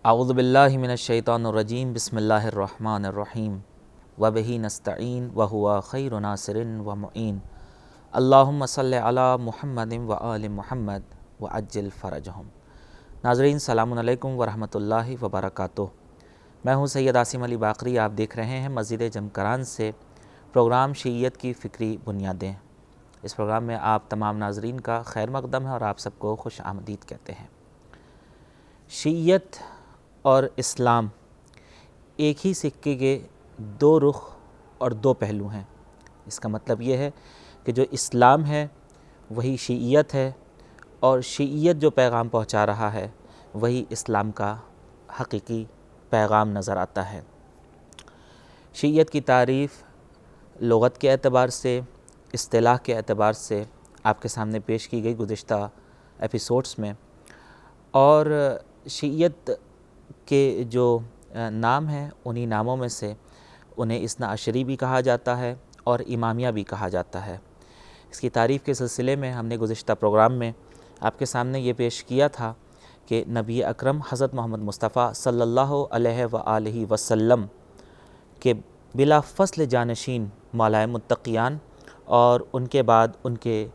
اعوذ باللہ من الشیطان الرجیم بسم اللہ الرحمن الرحیم وبہ نستعین وہو خیر ناصر ومعین اللہم صلی علی محمد وآل محمد وعجل فرجہم۔ ناظرین السلام علیکم ورحمۃ اللہ وبرکاتہ۔ میں ہوں سید عاصم علی باقری، آپ دیکھ رہے ہیں مسجد جمکران سے پروگرام شیعیت کی فکری بنیادیں۔ اس پروگرام میں آپ تمام ناظرین کا خیر مقدم ہے اور آپ سب کو خوش آمدید کہتے ہیں۔ شیعیت اور اسلام ایک ہی سکے کے دو رخ اور دو پہلو ہیں۔ اس کا مطلب یہ ہے کہ جو اسلام ہے وہی شیعیت ہے، اور شیعیت جو پیغام پہنچا رہا ہے وہی اسلام کا حقیقی پیغام نظر آتا ہے۔ شیعیت کی تعریف لغت کے اعتبار سے، اصطلاح کے اعتبار سے آپ کے سامنے پیش کی گئی گزشتہ ایپیسوڈز میں، اور شیعیت کے جو نام ہیں انہی ناموں میں سے انہیں اثنا عشری بھی کہا جاتا ہے اور امامیہ بھی کہا جاتا ہے۔ اس کی تعریف کے سلسلے میں ہم نے گزشتہ پروگرام میں آپ کے سامنے یہ پیش کیا تھا کہ نبی اکرم حضرت محمد مصطفیٰ صلی اللہ علیہ وآلہ وسلم کے بلا فصل جانشین مولائے متقیان اور ان کے بعد ان کے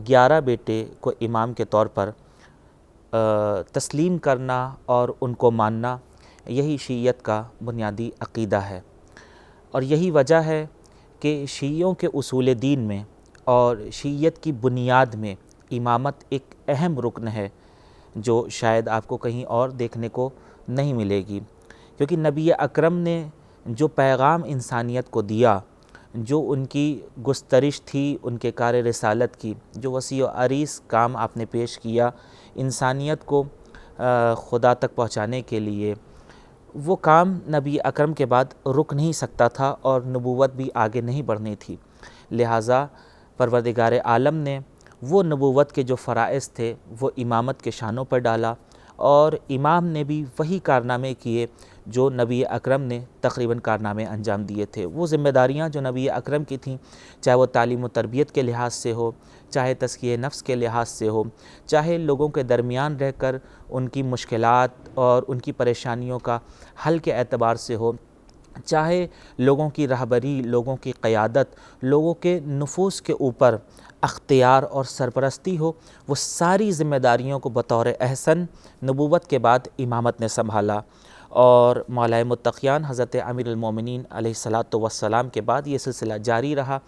11 بیٹے کو امام کے طور پر تسلیم کرنا اور ان کو ماننا، یہی شیعیت کا بنیادی عقیدہ ہے۔ اور یہی وجہ ہے کہ شیعوں کے اصول دین میں اور شیعیت کی بنیاد میں امامت ایک اہم رکن ہے، جو شاید آپ کو کہیں اور دیکھنے کو نہیں ملے گی، کیونکہ نبی اکرم نے جو پیغام انسانیت کو دیا، جو ان کی گسترش تھی ان کے کار رسالت کی، جو وسیع و عریض کام آپ نے پیش کیا انسانیت کو خدا تک پہنچانے کے لیے، وہ کام نبی اکرم کے بعد رک نہیں سکتا تھا اور نبوت بھی آگے نہیں بڑھنی تھی۔ لہٰذا پروردگار عالم نے وہ نبوت کے جو فرائض تھے وہ امامت کے شانوں پر ڈالا، اور امام نے بھی وہی کارنامے کیے جو نبی اکرم نے تقریباً کارنامے انجام دیے تھے۔ وہ ذمہ داریاں جو نبی اکرم کی تھیں، چاہے وہ تعلیم و تربیت کے لحاظ سے ہو، چاہے تزکیہ نفس کے لحاظ سے ہو، چاہے لوگوں کے درمیان رہ کر ان کی مشکلات اور ان کی پریشانیوں کا حل کے اعتبار سے ہو، چاہے لوگوں کی رہبری، لوگوں کی قیادت، لوگوں کے نفوس کے اوپر اختیار اور سرپرستی ہو، وہ ساری ذمہ داریوں کو بطور احسن نبوت کے بعد امامت نے سنبھالا۔ اور مولائے متقیان حضرت امیر المومنین علیہ الصلاۃ والسلام کے بعد یہ سلسلہ جاری رہا،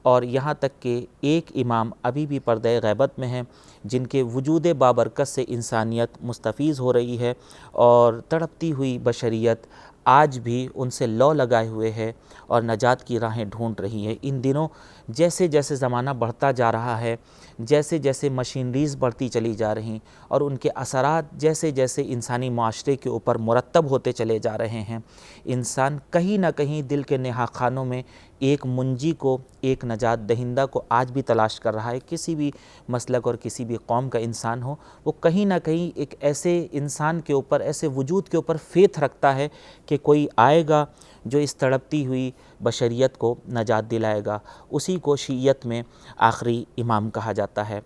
اور یہاں تک کہ ایک امام ابھی بھی پردہ غیبت میں ہیں، جن کے وجود بابرکت سے انسانیت مستفیض ہو رہی ہے، اور تڑپتی ہوئی بشریت آج بھی ان سے لو لگائے ہوئے ہے اور نجات کی راہیں ڈھونڈ رہی ہے۔ ان دنوں جیسے جیسے زمانہ بڑھتا جا رہا ہے، جیسے جیسے مشینریز بڑھتی چلی جا رہی، اور ان کے اثرات جیسے جیسے انسانی معاشرے کے اوپر مرتب ہوتے چلے جا رہے ہیں، انسان کہیں نہ کہیں دل کے نہا خانوں میں ایک منجی کو، ایک نجات دہندہ کو آج بھی تلاش کر رہا ہے۔ کسی بھی مسلک اور کسی بھی قوم کا انسان ہو، وہ کہیں نہ کہیں ایک ایسے انسان کے اوپر، ایسے وجود کے اوپر فیتھ رکھتا ہے کہ کوئی آئے گا جو اس تڑپتی ہوئی بشریت کو نجات دلائے گا۔ اسی کو شیعیت میں آخری امام کہا جاتا ہے۔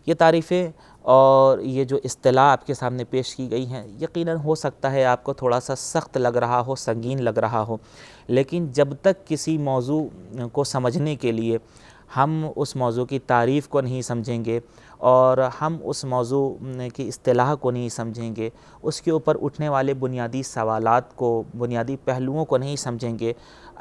یہ تعریفیں اور یہ جو اصطلاح آپ کے سامنے پیش کی گئی ہیں، یقیناً ہو سکتا ہے آپ کو تھوڑا سا سخت لگ رہا ہو، سنگین لگ رہا ہو، لیکن جب تک کسی موضوع کو سمجھنے کے لیے ہم اس موضوع کی تعریف کو نہیں سمجھیں گے، اور ہم اس موضوع کی اصطلاح کو نہیں سمجھیں گے، اس کے اوپر اٹھنے والے بنیادی سوالات کو، بنیادی پہلوؤں کو نہیں سمجھیں گے،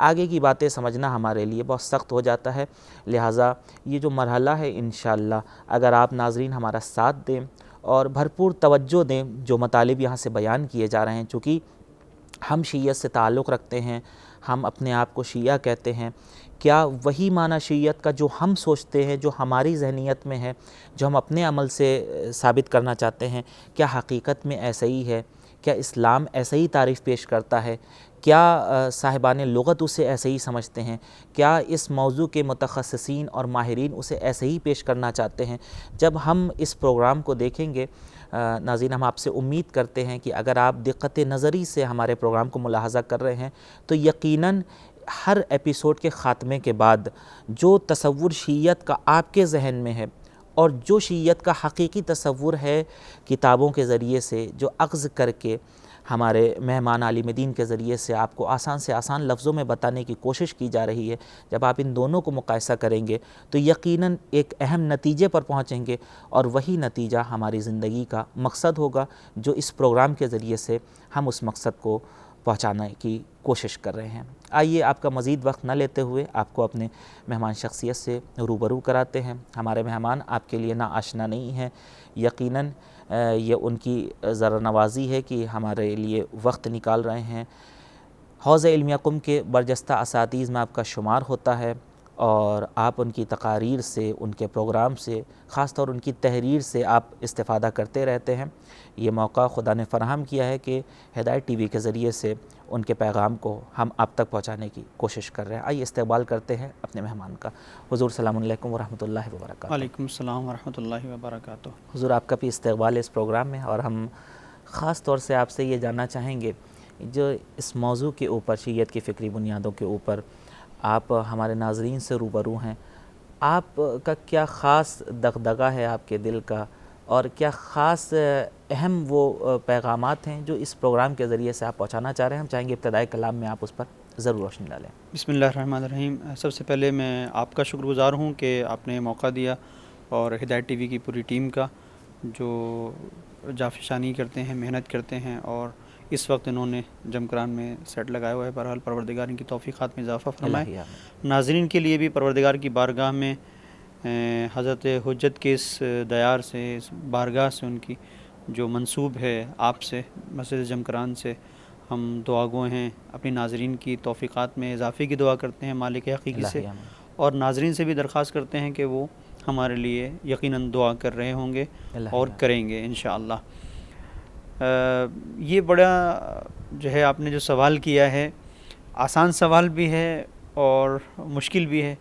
آگے کی باتیں سمجھنا ہمارے لیے بہت سخت ہو جاتا ہے۔ لہٰذا یہ جو مرحلہ ہے انشاءاللہ اگر آپ ناظرین ہمارا ساتھ دیں اور بھرپور توجہ دیں، جو مطالب یہاں سے بیان کیے جا رہے ہیں، چونکہ ہم شیعیت سے تعلق رکھتے ہیں، ہم اپنے آپ کو شیعہ کہتے ہیں، کیا وہی معنی شیعیت کا جو ہم سوچتے ہیں، جو ہماری ذہنیت میں ہے، جو ہم اپنے عمل سے ثابت کرنا چاہتے ہیں، کیا حقیقت میں ایسا ہی ہے؟ کیا اسلام ایسا ہی تعریف پیش کرتا ہے؟ کیا صاحبان لغت اسے ایسے ہی سمجھتے ہیں؟ کیا اس موضوع کے متخصصین اور ماہرین اسے ایسے ہی پیش کرنا چاہتے ہیں؟ جب ہم اس پروگرام کو دیکھیں گے ناظرین، ہم آپ سے امید کرتے ہیں کہ اگر آپ دقت نظری سے ہمارے پروگرام کو ملاحظہ کر رہے ہیں تو یقیناً ہر ایپیسوڈ کے خاتمے کے بعد جو تصور شیعیت کا آپ کے ذہن میں ہے، اور جو شیعیت کا حقیقی تصور ہے کتابوں کے ذریعے سے جو اخذ کر کے ہمارے مہمان عالم دین کے ذریعے سے آپ کو آسان سے آسان لفظوں میں بتانے کی کوشش کی جا رہی ہے. جب آپ ان دونوں کو مقایسہ کریں گے تو یقیناً ایک اہم نتیجے پر پہنچیں گے، اور وہی نتیجہ ہماری زندگی کا مقصد ہوگا جو اس پروگرام کے ذریعے سے ہم اس مقصد کو پہنچانے کی کوشش کر رہے ہیں. آئیے آپ کا مزید وقت نہ لیتے ہوئے آپ کو اپنے مہمان شخصیت سے روبرو کراتے ہیں. ہمارے مہمان آپ کے لیے نا آشنا نہیں ہیں. یقیناً یہ ان کی ذرا نوازی ہے کہ ہمارے لیے وقت نکال رہے ہیں. حوض علمیہ قم کے برجستہ اساتذہ میں آپ کا شمار ہوتا ہے، اور آپ ان کی تقاریر سے، ان کے پروگرام سے، خاص طور ان کی تحریر سے آپ استفادہ کرتے رہتے ہیں. یہ موقع خدا نے فراہم کیا ہے کہ ہدایت ٹی وی کے ذریعے سے ان کے پیغام کو ہم آپ تک پہنچانے کی کوشش کر رہے ہیں. آئیے استقبال کرتے ہیں اپنے مہمان کا. حضور السلام علیکم ورحمۃ اللہ وبرکاتہ. وعلیکم السلام ورحمۃ اللہ وبرکاتہ. حضور آپ کا بھی استقبال ہے اس پروگرام میں، اور ہم خاص طور سے آپ سے یہ جاننا چاہیں گے جو اس موضوع کے اوپر، شیعیت کی فکری بنیادوں کے اوپر آپ ہمارے ناظرین سے روبرو ہیں. آپ کا کیا خاص دغدغہ ہے آپ کے دل کا، اور کیا خاص اہم وہ پیغامات ہیں جو اس پروگرام کے ذریعے سے آپ پہنچانا چاہ رہے ہیں؟ ہم چاہیں گے ابتدائی کلام میں آپ اس پر ضرور روشنی ڈالیں. بسم اللہ الرحمن الرحیم. سب سے پہلے میں آپ کا شکر گزار ہوں کہ آپ نے موقع دیا، اور ہدایت ٹی وی کی پوری ٹیم کا جو جافشانی کرتے ہیں، محنت کرتے ہیں، اور اس وقت انہوں نے جمکران میں سیٹ لگایا ہوا ہے. بہرحال پروردگار ان کی توفیقات میں اضافہ فرمائے. ناظرین کے لیے بھی پروردگار کی بارگاہ میں حضرت حجت کے اس دیار سے، اس بارگاہ سے ان کی جو منسوب ہے آپ سے، مسجد جمکران سے، ہم دعا گو ہیں. اپنی ناظرین کی توفیقات میں اضافے کی دعا کرتے ہیں مالک حقیقی سے، اور ناظرین سے بھی درخواست کرتے ہیں کہ وہ ہمارے لیے یقیناً دعا کر رہے ہوں گے اور کریں گے انشاءاللہ. یہ بڑا جو ہے آپ نے جو سوال کیا ہے، آسان سوال بھی ہے اور مشکل بھی ہے.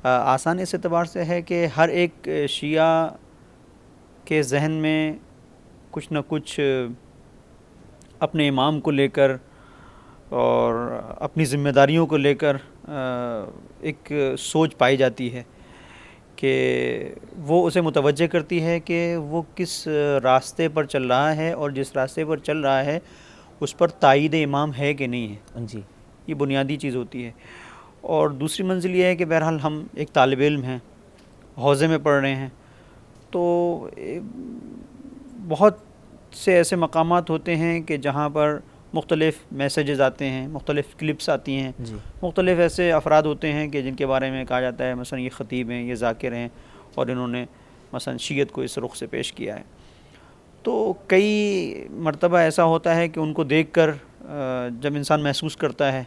آسان اس اعتبار سے ہے کہ ہر ایک شیعہ کے ذہن میں کچھ نہ کچھ اپنے امام کو لے کر اور اپنی ذمہ داریوں کو لے کر ایک سوچ پائی جاتی ہے کہ وہ اسے متوجہ کرتی ہے کہ وہ کس راستے پر چل رہا ہے، اور جس راستے پر چل رہا ہے اس پر تائید امام ہے کہ نہیں ہے. جی، یہ بنیادی چیز ہوتی ہے. اور دوسری منزل یہ ہے کہ بہرحال ہم ایک طالب علم ہیں، حوزے میں پڑھ رہے ہیں، تو بہت سے ایسے مقامات ہوتے ہیں کہ جہاں پر مختلف میسیجز آتے ہیں، مختلف کلپس آتی ہیں. جی، مختلف ایسے افراد ہوتے ہیں کہ جن کے بارے میں کہا جاتا ہے مثلا یہ خطیب ہیں، یہ ذاکر ہیں، اور انہوں نے مثلا شیعت کو اس رخ سے پیش کیا ہے. تو کئی مرتبہ ایسا ہوتا ہے کہ ان کو دیکھ کر جب انسان محسوس کرتا ہے،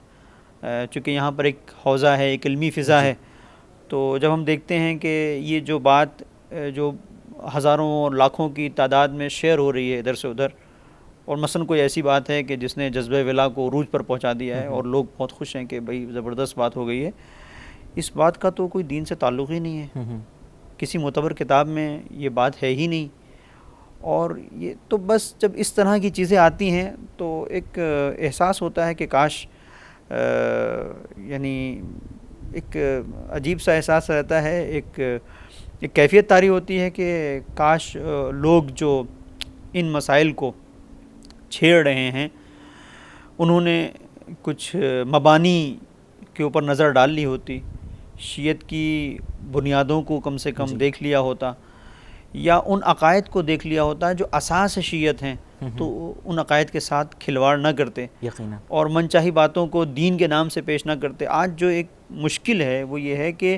چونکہ یہاں پر ایک حوزہ ہے، ایک علمی فضا ہے، تو جب ہم دیکھتے ہیں کہ یہ جو بات جو ہزاروں اور لاکھوں کی تعداد میں شیئر ہو رہی ہے ادھر سے ادھر، اور مثلا کوئی ایسی بات ہے کہ جس نے جذبہ ولا کو عروج پر پہنچا دیا ہے اور لوگ بہت خوش ہیں کہ بھئی زبردست بات ہو گئی ہے، اس بات کا تو کوئی دین سے تعلق ہی نہیں ہے، کسی معتبر کتاب میں یہ بات ہے ہی نہیں. اور یہ تو بس جب اس طرح کی چیزیں آتی ہیں تو ایک احساس ہوتا ہے کہ کاش، یعنی ایک عجیب سا احساس رہتا ہے، ایک کیفیت طاری ہوتی ہے کہ کاش لوگ جو ان مسائل کو چھیڑ رہے ہیں انہوں نے کچھ مبانی کے اوپر نظر ڈال لی ہوتی، شیعت کی بنیادوں کو کم سے کم دیکھ لیا ہوتا، یا ان عقائد کو دیکھ لیا ہوتا جو اساس شیعت ہیں، تو ان عقائد کے ساتھ کھلواڑ نہ کرتے اور من چاہی باتوں کو دین کے نام سے پیش نہ کرتے. آج جو ایک مشکل ہے وہ یہ ہے کہ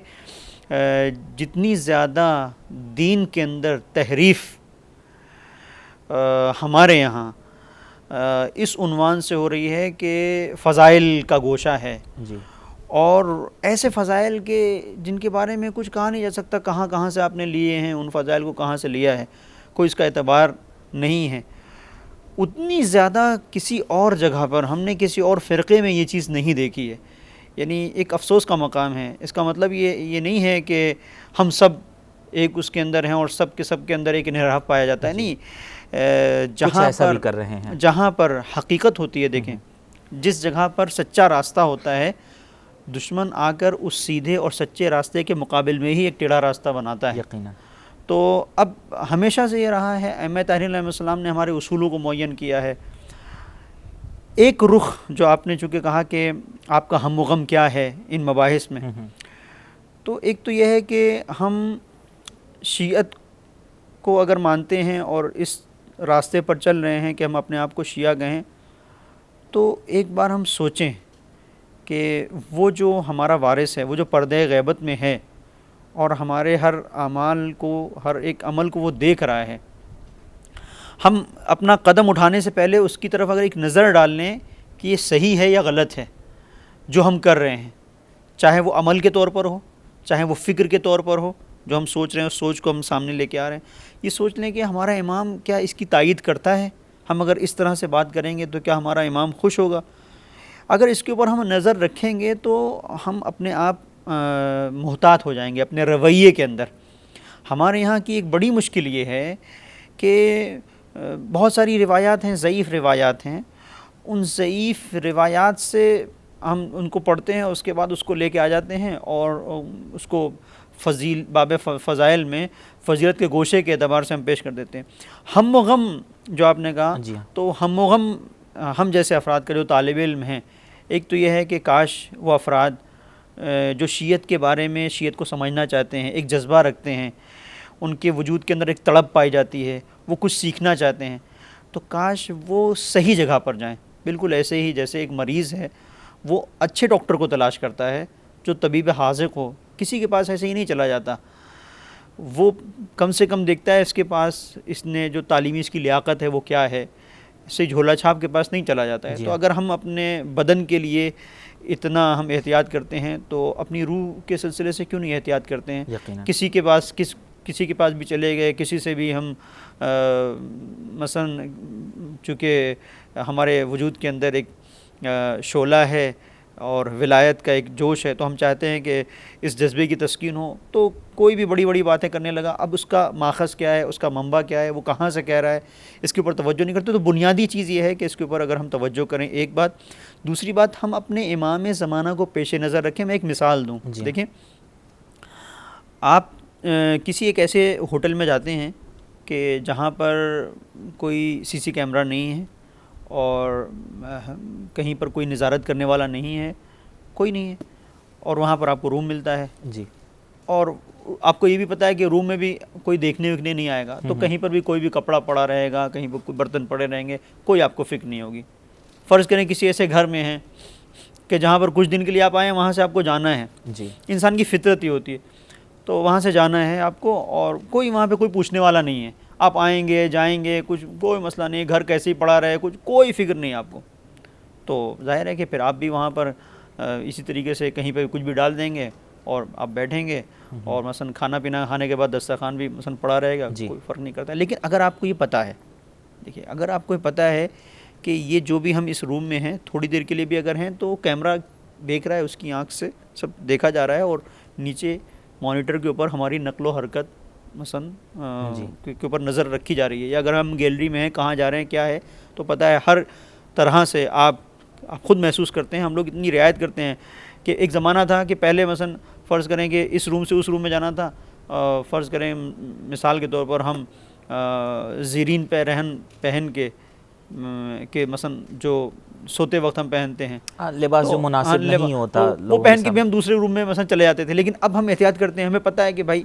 جتنی زیادہ دین کے اندر تحریف ہمارے یہاں اس عنوان سے ہو رہی ہے کہ فضائل کا گوشہ ہے، اور ایسے فضائل کے جن کے بارے میں کچھ کہا نہیں جا سکتا، کہاں سے آپ نے لیے ہیں، ان فضائل کو کہاں سے لیا ہے، کوئی اس کا اعتبار نہیں ہے. اتنی زیادہ کسی اور جگہ پر ہم نے کسی اور فرقے میں یہ چیز نہیں دیکھی ہے. یعنی ایک افسوس کا مقام ہے. اس کا مطلب یہ نہیں ہے کہ ہم سب ایک اس کے اندر ہیں اور سب کے اندر ایک انحراف پایا جاتا ہے، نہیں. جہاں پر حقیقت ہوتی ہے، دیکھیں جس جگہ پر سچا راستہ ہوتا ہے، دشمن آ کر اس سیدھے اور سچے راستے کے مقابل میں ہی ایک ٹیڑھا راستہ بناتا ہے. یقیناً. تو اب ہمیشہ سے یہ رہا ہے، ائمہ طاہرین علیہ السلام نے ہمارے اصولوں کو معین کیا ہے ایک رخ جو آپ نے چونکہ کہا کہ آپ کا ہم و غم کیا ہے ان مباحث میں، تو ایک تو یہ ہے کہ ہم شیعت کو اگر مانتے ہیں اور اس راستے پر چل رہے ہیں کہ ہم اپنے آپ کو شیعہ کہیں، تو ایک بار ہم سوچیں کہ وہ جو ہمارا وارث ہے، وہ جو پردہ غیبت میں ہے اور ہمارے ہر اعمال کو، ہر ایک عمل کو وہ دیکھ رہا ہے، ہم اپنا قدم اٹھانے سے پہلے اس کی طرف اگر ایک نظر ڈال لیں کہ یہ صحیح ہے یا غلط ہے جو ہم کر رہے ہیں، چاہے وہ عمل کے طور پر ہو، چاہے وہ فکر کے طور پر ہو، جو ہم سوچ رہے ہیں اس سوچ کو ہم سامنے لے کے آ رہے ہیں، یہ سوچ لیں کہ ہمارا امام کیا اس کی تائید کرتا ہے؟ ہم اگر اس طرح سے بات کریں گے تو کیا ہمارا امام خوش ہوگا؟ اگر اس کے اوپر ہم نظر رکھیں گے تو ہم اپنے آپ محتاط ہو جائیں گے اپنے رویے کے اندر۔ ہمارے یہاں کی ایک بڑی مشکل یہ ہے کہ بہت ساری روایات ہیں، ضعیف روایات ہیں، ان ضعیف روایات سے ہم ان کو پڑھتے ہیں، اس کے بعد اس کو لے کے آ جاتے ہیں اور اس کو باب فضائل میں فضیلت کے گوشے کے اعتبار سے ہم پیش کر دیتے ہیں۔ ہم و غم جو آپ نے کہا، جی ہاں، تو ہم و غم ہم جیسے افراد کا جو طالب علم ہیں، ایک تو یہ ہے کہ کاش وہ افراد جو شیعت کے بارے میں، شیعت کو سمجھنا چاہتے ہیں، ایک جذبہ رکھتے ہیں، ان کے وجود کے اندر ایک تڑپ پائی جاتی ہے، وہ کچھ سیکھنا چاہتے ہیں، تو کاش وہ صحیح جگہ پر جائیں۔ بالکل ایسے ہی جیسے ایک مریض ہے وہ اچھے ڈاکٹر کو تلاش کرتا ہے جو طبیب حاذق ہو، کسی کے پاس ایسے ہی نہیں چلا جاتا، وہ کم سے کم دیکھتا ہے اس کے پاس، اس نے جو تعلیمی اس کی لیاقت ہے وہ کیا ہے، اسے جھولا چھاپ کے پاس نہیں چلا جاتا ہے۔ جی تو ہاں، اگر ہم اپنے بدن کے لیے اتنا ہم احتیاط کرتے ہیں تو اپنی روح کے سلسلے سے کیوں نہیں احتیاط کرتے ہیں؟ یقیناً، کسی کے پاس بھی چلے گئے، کسی سے بھی ہم مثلا چونکہ ہمارے وجود کے اندر ایک شعلہ ہے اور ولایت کا ایک جوش ہے، تو ہم چاہتے ہیں کہ اس جذبے کی تسکین ہو، تو کوئی بھی بڑی بڑی باتیں کرنے لگا، اب اس کا ماخذ کیا ہے، اس کا منبع کیا ہے، وہ کہاں سے کہہ رہا ہے، اس کے اوپر توجہ نہیں کرتے۔ تو بنیادی چیز یہ ہے کہ اس کے اوپر اگر ہم توجہ کریں، ایک بات۔ دوسری بات، ہم اپنے امام زمانہ کو پیش نظر رکھیں۔ میں ایک مثال دوں، جی، دیکھیں آپ کسی ایک ایسے ہوٹل میں جاتے ہیں کہ جہاں پر کوئی سی سی کیمرہ نہیں ہے اور کہیں پر کوئی نظارت کرنے والا نہیں ہے، کوئی نہیں ہے، اور وہاں پر آپ کو روم ملتا ہے، جی، اور آپ کو یہ بھی پتہ ہے کہ روم میں بھی کوئی دیکھنے وکھنے نہیں آئے گا، تو کہیں پر بھی کوئی بھی کپڑا پڑا رہے گا، کہیں پر کوئی برتن پڑے رہیں گے، کوئی آپ کو فکر نہیں ہوگی۔ فرض کریں کسی ایسے گھر میں ہیں کہ جہاں پر کچھ دن کے لیے آپ آئے ہیں، وہاں سے آپ کو جانا ہے، جی، انسان کی فطرت ہی ہوتی ہے، تو وہاں سے جانا ہے آپ کو، اور کوئی وہاں پہ کوئی پوچھنے والا نہیں ہے، آپ آئیں گے جائیں گے، کچھ کوئی مسئلہ نہیں، گھر کیسے ہی پڑا رہے، کچھ کوئی فکر نہیں آپ کو، تو ظاہر ہے کہ پھر آپ بھی وہاں پر اسی طریقے سے کہیں پہ کچھ بھی ڈال دیں گے اور آپ بیٹھیں گے، اور مثلا کھانا پینا کھانے کے بعد دسترخوان بھی مثلا پڑا رہے گا، جی، کوئی فرق نہیں کرتا۔ لیکن اگر آپ کو یہ پتہ ہے، دیکھیے اگر آپ کو یہ پتہ ہے کہ یہ جو بھی ہم اس روم میں ہیں، تھوڑی دیر کے لیے بھی اگر ہیں تو کیمرہ دیکھ رہا ہے، اس کی آنکھ سے سب دیکھا جا رہا ہے، اور نیچے مانیٹر کے اوپر ہماری نقل و حرکت مثلا جی، کے اوپر نظر رکھی جا رہی ہے، یا اگر ہم گیلری میں ہیں، کہاں جا رہے ہیں، کیا ہے، تو پتہ ہے ہر طرح سے آپ خود محسوس کرتے ہیں۔ ہم لوگ اتنی رعایت کرتے ہیں کہ ایک زمانہ تھا کہ پہلے مثلا فرض کریں کہ اس روم سے اس روم میں جانا تھا، فرض کریں مثال کے طور پر ہم زیرین پہن کے مثلا جو سوتے وقت ہم پہنتے ہیں، لباس جو مناسب نہیں ہوتا، وہ پہن کے بھی ہم دوسرے روم میں مثلا چلے جاتے تھے۔ لیکن اب ہم احتیاط کرتے ہیں، ہمیں پتہ ہے کہ بھائی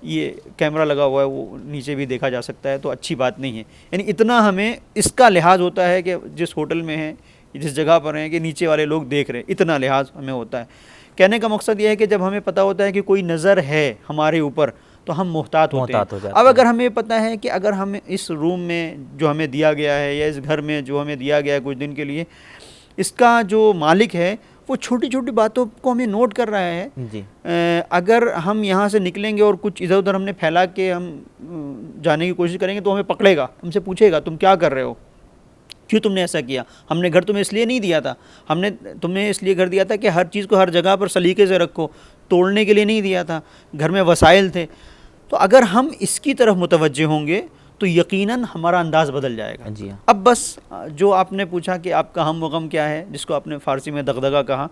یہ کیمرہ لگا ہوا ہے، وہ نیچے بھی دیکھا جا سکتا ہے، تو اچھی بات نہیں ہے، یعنی اتنا ہمیں اس کا لحاظ ہوتا ہے کہ جس ہوٹل میں ہیں، جس جگہ پر ہیں، کہ نیچے والے لوگ دیکھ رہے ہیں، اتنا لحاظ ہمیں ہوتا ہے۔ کہنے کا مقصد یہ ہے کہ جب ہمیں پتہ ہوتا ہے کہ کوئی نظر ہے ہمارے اوپر، تو ہم محتاط ہوتے ہیں۔ اب اگر ہمیں پتہ ہے کہ اگر ہم اس روم میں جو ہمیں دیا گیا ہے، یا اس گھر میں جو ہمیں دیا گیا ہے کچھ دن کے لیے، اس کا جو مالک ہے وہ چھوٹی چھوٹی باتوں کو ہمیں نوٹ کر رہا ہے، جی، اگر ہم یہاں سے نکلیں گے اور کچھ ادھر ادھر ہم نے پھیلا کے ہم جانے کی کوشش کریں گے تو ہمیں پکڑے گا، ہم سے پوچھے گا تم کیا کر رہے ہو، کیوں تم نے ایسا کیا؟ ہم نے گھر تمہیں اس لیے نہیں دیا تھا، ہم نے تمہیں اس لیے گھر دیا تھا کہ ہر چیز کو ہر جگہ پر سلیقے سے رکھو، توڑنے کے لیے نہیں دیا تھا، گھر میں وسائل تھے۔ تو اگر ہم اس کی طرف متوجہ ہوں گے تو یقیناً ہمارا انداز بدل جائے گا۔ جی ہاں، اب بس جو آپ نے پوچھا کہ آپ کا ہم و غم کیا ہے، جس کو آپ نے فارسی میں دغدغہ کہا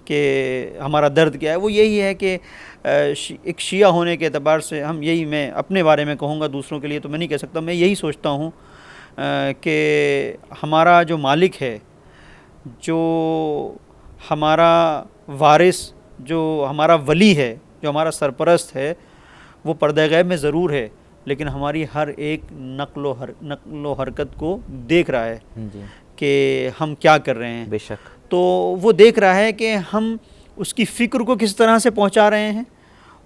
کہ ہمارا درد کیا ہے، وہ یہی ہے کہ ایک شیعہ ہونے کے اعتبار سے ہم یہی، میں اپنے بارے میں کہوں گا، دوسروں کے لیے تو میں نہیں کہہ سکتا، میں یہی سوچتا ہوں کہ ہمارا جو مالک ہے جو ہمارا وارث، جو ہمارا ولی ہے، جو ہمارا سرپرست ہے، وہ پردہ غیب میں ضرور ہے، لیکن ہماری ہر ایک نقل و حرکت کو دیکھ رہا ہے جی کہ ہم کیا کر رہے ہیں. بے شک. تو وہ دیکھ رہا ہے کہ ہم اس کی فکر کو کس طرح سے پہنچا رہے ہیں،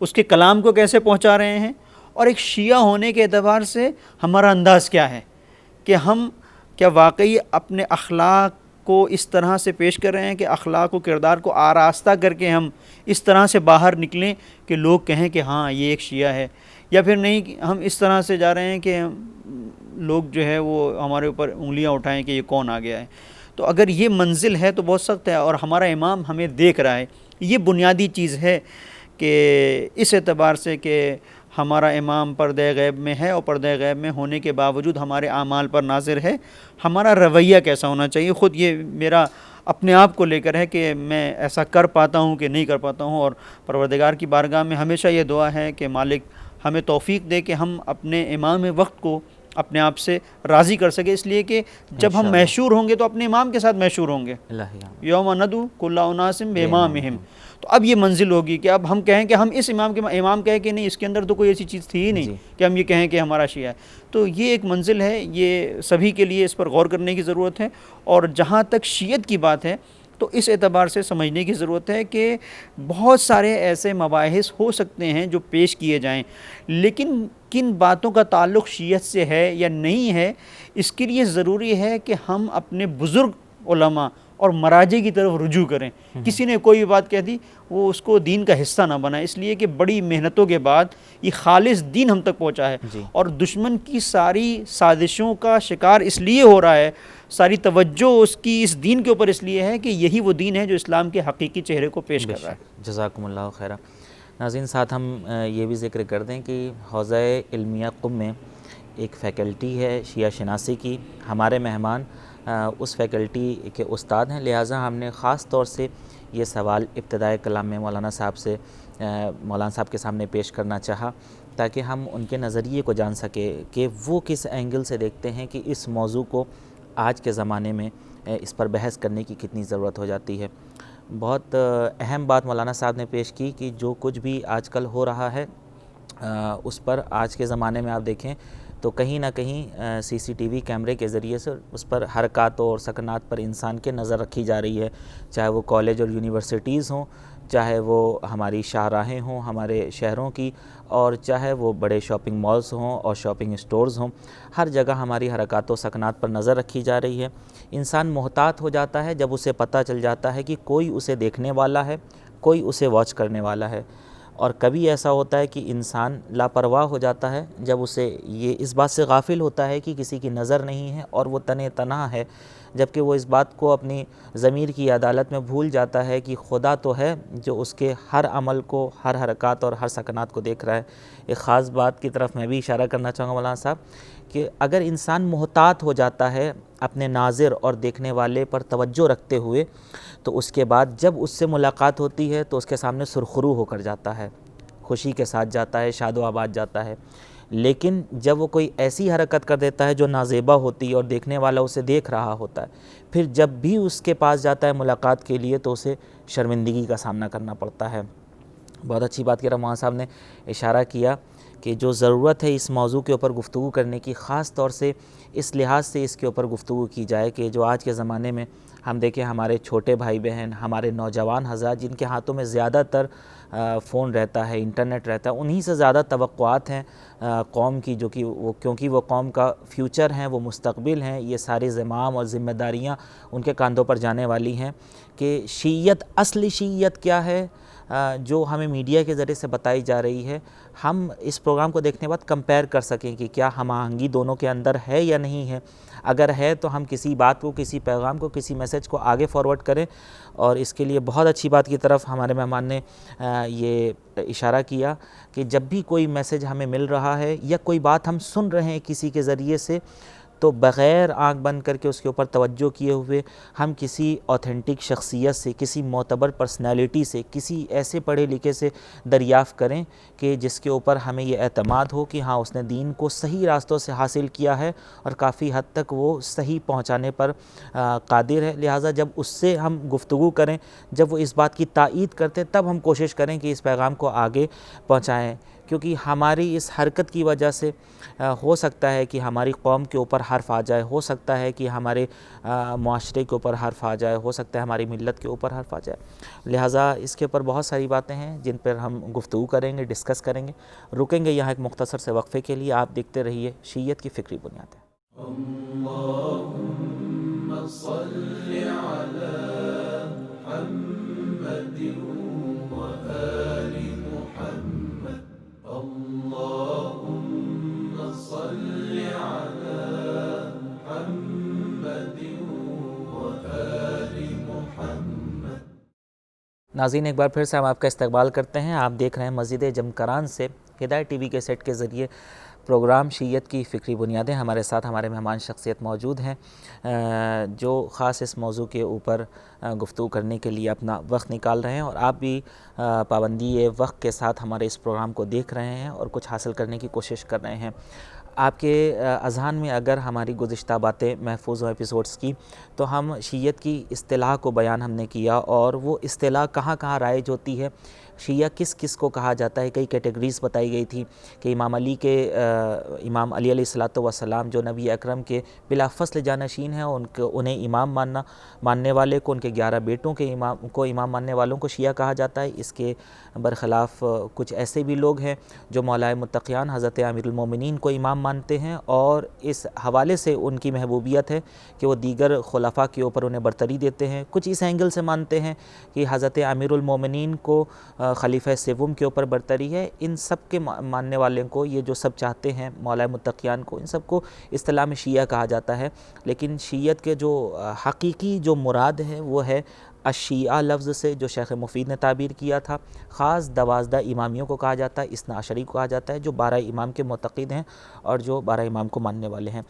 اس کے کلام کو کیسے پہنچا رہے ہیں، اور ایک شیعہ ہونے کے اعتبار سے ہمارا انداز کیا ہے کہ ہم کیا واقعی اپنے اخلاق کو اس طرح سے پیش کر رہے ہیں کہ اخلاق و کردار کو آراستہ کر کے ہم اس طرح سے باہر نکلیں کہ لوگ کہیں کہ ہاں یہ ایک شیعہ ہے، یا پھر نہیں ہم اس طرح سے جا رہے ہیں کہ لوگ جو ہے وہ ہمارے اوپر انگلیاں اٹھائیں کہ یہ کون آ گیا ہے. تو اگر یہ منزل ہے تو بہت سخت ہے، اور ہمارا امام ہمیں دیکھ رہا ہے. یہ بنیادی چیز ہے کہ اس اعتبار سے کہ ہمارا امام پردہ غیب میں ہے، اور پردہ غیب میں ہونے کے باوجود ہمارے اعمال پر ناظر ہے. ہمارا رویہ کیسا ہونا چاہیے، خود یہ میرا اپنے آپ کو لے کر ہے کہ میں ایسا کر پاتا ہوں کہ نہیں کر پاتا ہوں. اور پروردگار کی بارگاہ میں ہمیشہ یہ دعا ہے کہ مالک ہمیں توفیق دے کہ ہم اپنے امام وقت کو اپنے آپ سے راضی کر سکے، اس لیے کہ جب ہم محشور ہوں گے تو اپنے امام کے ساتھ محشور ہوں گے. یوم ندعو کل اناس بامامہم. تو اب یہ منزل ہوگی کہ اب ہم کہیں کہ ہم اس امام کے امام کہیں کہ نہیں، اس کے اندر تو کوئی ایسی چیز تھی ہی نہیں کہ ہم یہ کہیں کہ ہمارا شیعہ ہے. تو یہ ایک منزل ہے، یہ سبھی کے لیے اس پر غور کرنے کی ضرورت ہے. اور جہاں تک شیعت کی بات ہے تو اس اعتبار سے سمجھنے کی ضرورت ہے کہ بہت سارے ایسے مباحث ہو سکتے ہیں جو پیش کیے جائیں، لیکن کن باتوں کا تعلق شیعت سے ہے یا نہیں ہے، اس کے لیے ضروری ہے کہ ہم اپنے بزرگ علماء اور مراجع کی طرف رجوع کریں. کسی نے کوئی بات کہہ دی وہ اس کو دین کا حصہ نہ بنائے، اس لیے کہ بڑی محنتوں کے بعد یہ خالص دین ہم تک پہنچا ہے. اور دشمن کی ساری سازشوں کا شکار اس لیے ہو رہا ہے، ساری توجہ اس کی اس دین کے اوپر اس لیے ہے کہ یہی وہ دین ہے جو اسلام کے حقیقی چہرے کو پیش کر رہا ہے. جزاکم اللہ خیرہ. ناظرین، ساتھ ہم یہ بھی ذکر کر دیں کہ حوزہ علمیہ قم میں ایک فیکلٹی ہے شیعہ شناسی کی. ہمارے مہمان اس فیکلٹی کے استاد ہیں، لہٰذا ہم نے خاص طور سے یہ سوال ابتدائے کلام میں مولانا صاحب کے سامنے پیش کرنا چاہا تاکہ ہم ان کے نظریے کو جان سکیں کہ وہ کس اینگل سے دیکھتے ہیں کہ اس موضوع کو آج کے زمانے میں اس پر بحث کرنے کی کتنی ضرورت ہو جاتی ہے. بہت اہم بات مولانا صاحب نے پیش کی کہ جو کچھ بھی آج کل ہو رہا ہے اس پر آج کے زمانے میں آپ دیکھیں تو کہیں نہ کہیں سی سی ٹی وی کیمرے کے ذریعے سے اس پر حرکاتوں اور سکنات پر انسان کے نظر رکھی جا رہی ہے، چاہے وہ کالج اور یونیورسٹیز ہوں، چاہے وہ ہماری شاہراہیں ہوں ہمارے شہروں کی، اور چاہے وہ بڑے شاپنگ مالز ہوں اور شاپنگ سٹورز ہوں. ہر جگہ ہماری حرکات و سکنات پر نظر رکھی جا رہی ہے. انسان محتاط ہو جاتا ہے جب اسے پتہ چل جاتا ہے کہ کوئی اسے دیکھنے والا ہے، کوئی اسے واچ کرنے والا ہے. اور کبھی ایسا ہوتا ہے کہ انسان لاپرواہ ہو جاتا ہے جب اسے یہ اس بات سے غافل ہوتا ہے کہ کسی کی نظر نہیں ہے اور وہ تنہا ہے، جبکہ وہ اس بات کو اپنی ضمیر کی عدالت میں بھول جاتا ہے کہ خدا تو ہے جو اس کے ہر عمل کو، ہر حرکات اور ہر سکنات کو دیکھ رہا ہے. ایک خاص بات کی طرف میں بھی اشارہ کرنا چاہوں گا مولانا صاحب کہ اگر انسان محتاط ہو جاتا ہے اپنے ناظر اور دیکھنے والے پر توجہ رکھتے ہوئے، تو اس کے بعد جب اس سے ملاقات ہوتی ہے تو اس کے سامنے سرخرو ہو کر جاتا ہے، خوشی کے ساتھ جاتا ہے، شاد و آباد جاتا ہے. لیکن جب وہ کوئی ایسی حرکت کر دیتا ہے جو نازیبا ہوتی ہے اور دیکھنے والا اسے دیکھ رہا ہوتا ہے، پھر جب بھی اس کے پاس جاتا ہے ملاقات کے لیے تو اسے شرمندگی کا سامنا کرنا پڑتا ہے. بہت اچھی بات کہہ رہا مولانا صاحب نے اشارہ کیا کہ جو ضرورت ہے اس موضوع کے اوپر گفتگو کرنے کی، خاص طور سے اس لحاظ سے اس کے اوپر گفتگو کی جائے کہ جو آج کے زمانے میں ہم دیکھیں ہمارے چھوٹے بھائی بہن، ہمارے نوجوان حضرات جن کے ہاتھوں میں زیادہ تر فون رہتا ہے، انٹرنیٹ رہتا ہے، انہی سے زیادہ توقعات ہیں قوم کی، جو کہ کیونکہ وہ قوم کا فیوچر ہیں، وہ مستقبل ہیں. یہ ساری زمام اور ذمہ داریاں ان کے کاندھوں پر جانے والی ہیں کہ شیعت، اصلی شیعت کیا ہے جو ہمیں میڈیا کے ذریعے سے بتائی جا رہی ہے، ہم اس پروگرام کو دیکھنے بعد کمپیئر کر سکیں کہ کیا ہم آہنگی دونوں کے اندر ہے یا نہیں ہے. اگر ہے تو ہم کسی بات کو، کسی پیغام کو، کسی میسج کو آگے فارورڈ کریں. اور اس کے لیے بہت اچھی بات کی طرف ہمارے مہمان نے یہ اشارہ کیا کہ جب بھی کوئی میسج ہمیں مل رہا ہے یا کوئی بات ہم سن رہے ہیں کسی کے ذریعے سے، تو بغیر آنکھ بند کر کے اس کے اوپر توجہ کیے ہوئے ہم کسی اوتھینٹک شخصیت سے، کسی معتبر پرسنالٹی سے، کسی ایسے پڑھے لکھے سے دریافت کریں کہ جس کے اوپر ہمیں یہ اعتماد ہو کہ ہاں اس نے دین کو صحیح راستوں سے حاصل کیا ہے اور کافی حد تک وہ صحیح پہنچانے پر قادر ہے. لہٰذا جب اس سے ہم گفتگو کریں، جب وہ اس بات کی تائید کرتے، تب ہم کوشش کریں کہ اس پیغام کو آگے پہنچائیں، کیونکہ ہماری اس حرکت کی وجہ سے ہو سکتا ہے کہ ہماری قوم کے اوپر حرف آ جائے، ہو سکتا ہے کہ ہمارے معاشرے کے اوپر حرف آ جائے، ہو سکتا ہے ہماری ملت کے اوپر حرف آ جائے. لہٰذا اس کے اوپر بہت ساری باتیں ہیں جن پر ہم گفتگو کریں گے، ڈسکس کریں گے. رکیں گے یہاں ایک مختصر سے وقفے کے لیے. آپ دیکھتے رہیے شیعیت کی فکری بنیادیں. اللہم صل علی محمد و آل محمد. اللہم صل علی محمد و آل محمد. ناظرین ایک بار پھر سے ہم آپ کا استقبال کرتے ہیں. آپ دیکھ رہے ہیں مسجد جمکران سے ہدایت ٹی وی کے سیٹ کے ذریعے پروگرام شیعیت کی فکری بنیادیں. ہمارے ساتھ ہمارے مہمان شخصیت موجود ہیں جو خاص اس موضوع کے اوپر گفتگو کرنے کے لیے اپنا وقت نکال رہے ہیں، اور آپ بھی پابندی وقت کے ساتھ ہمارے اس پروگرام کو دیکھ رہے ہیں اور کچھ حاصل کرنے کی کوشش کر رہے ہیں. آپ کے اذہان میں اگر ہماری گزشتہ باتیں محفوظ ہوں ایپیسوڈز کی، تو ہم شیعیت کی اصطلاح کو بیان ہم نے کیا، اور وہ اصطلاح کہاں کہاں رائج ہوتی ہے، شیعہ کس کس کو کہا جاتا ہے. کئی کیٹیگریز بتائی گئی تھی کہ امام علی امام علی علیہ الصلوۃ والسلام جو نبی اکرم کے بلا فصل جانشین ہیں، انہیں امام ماننے والے کو، ان کے 11 بیٹوں کے امام ماننے والوں کو شیعہ کہا جاتا ہے. اس کے برخلاف کچھ ایسے بھی لوگ ہیں جو مولائے متقیان حضرت امیر المومنین کو امام مانتے ہیں، اور اس حوالے سے ان کی محبوبیت ہے کہ وہ دیگر خلفاء کے اوپر انہیں برتری دیتے ہیں. کچھ اس اینگل سے مانتے ہیں کہ حضرت امیر المومنین کو خلیفہ سوم کے اوپر برتری ہے. ان سب کے ماننے والوں کو، یہ جو سب چاہتے ہیں مولائے متقیان کو، ان سب کو اصطلاح میں شیعہ کہا جاتا ہے. لیکن شیعت کے جو حقیقی جو مراد ہے وہ ہے الشیعہ لفظ سے، جو شیخ مفید نے تعبیر کیا تھا. خاص 12 امامیوں کو کہا جاتا ہے، اثنا عشری کو کہا جاتا ہے، جو 12 امام کے معتقد ہیں اور جو 12 امام کو ماننے والے ہیں.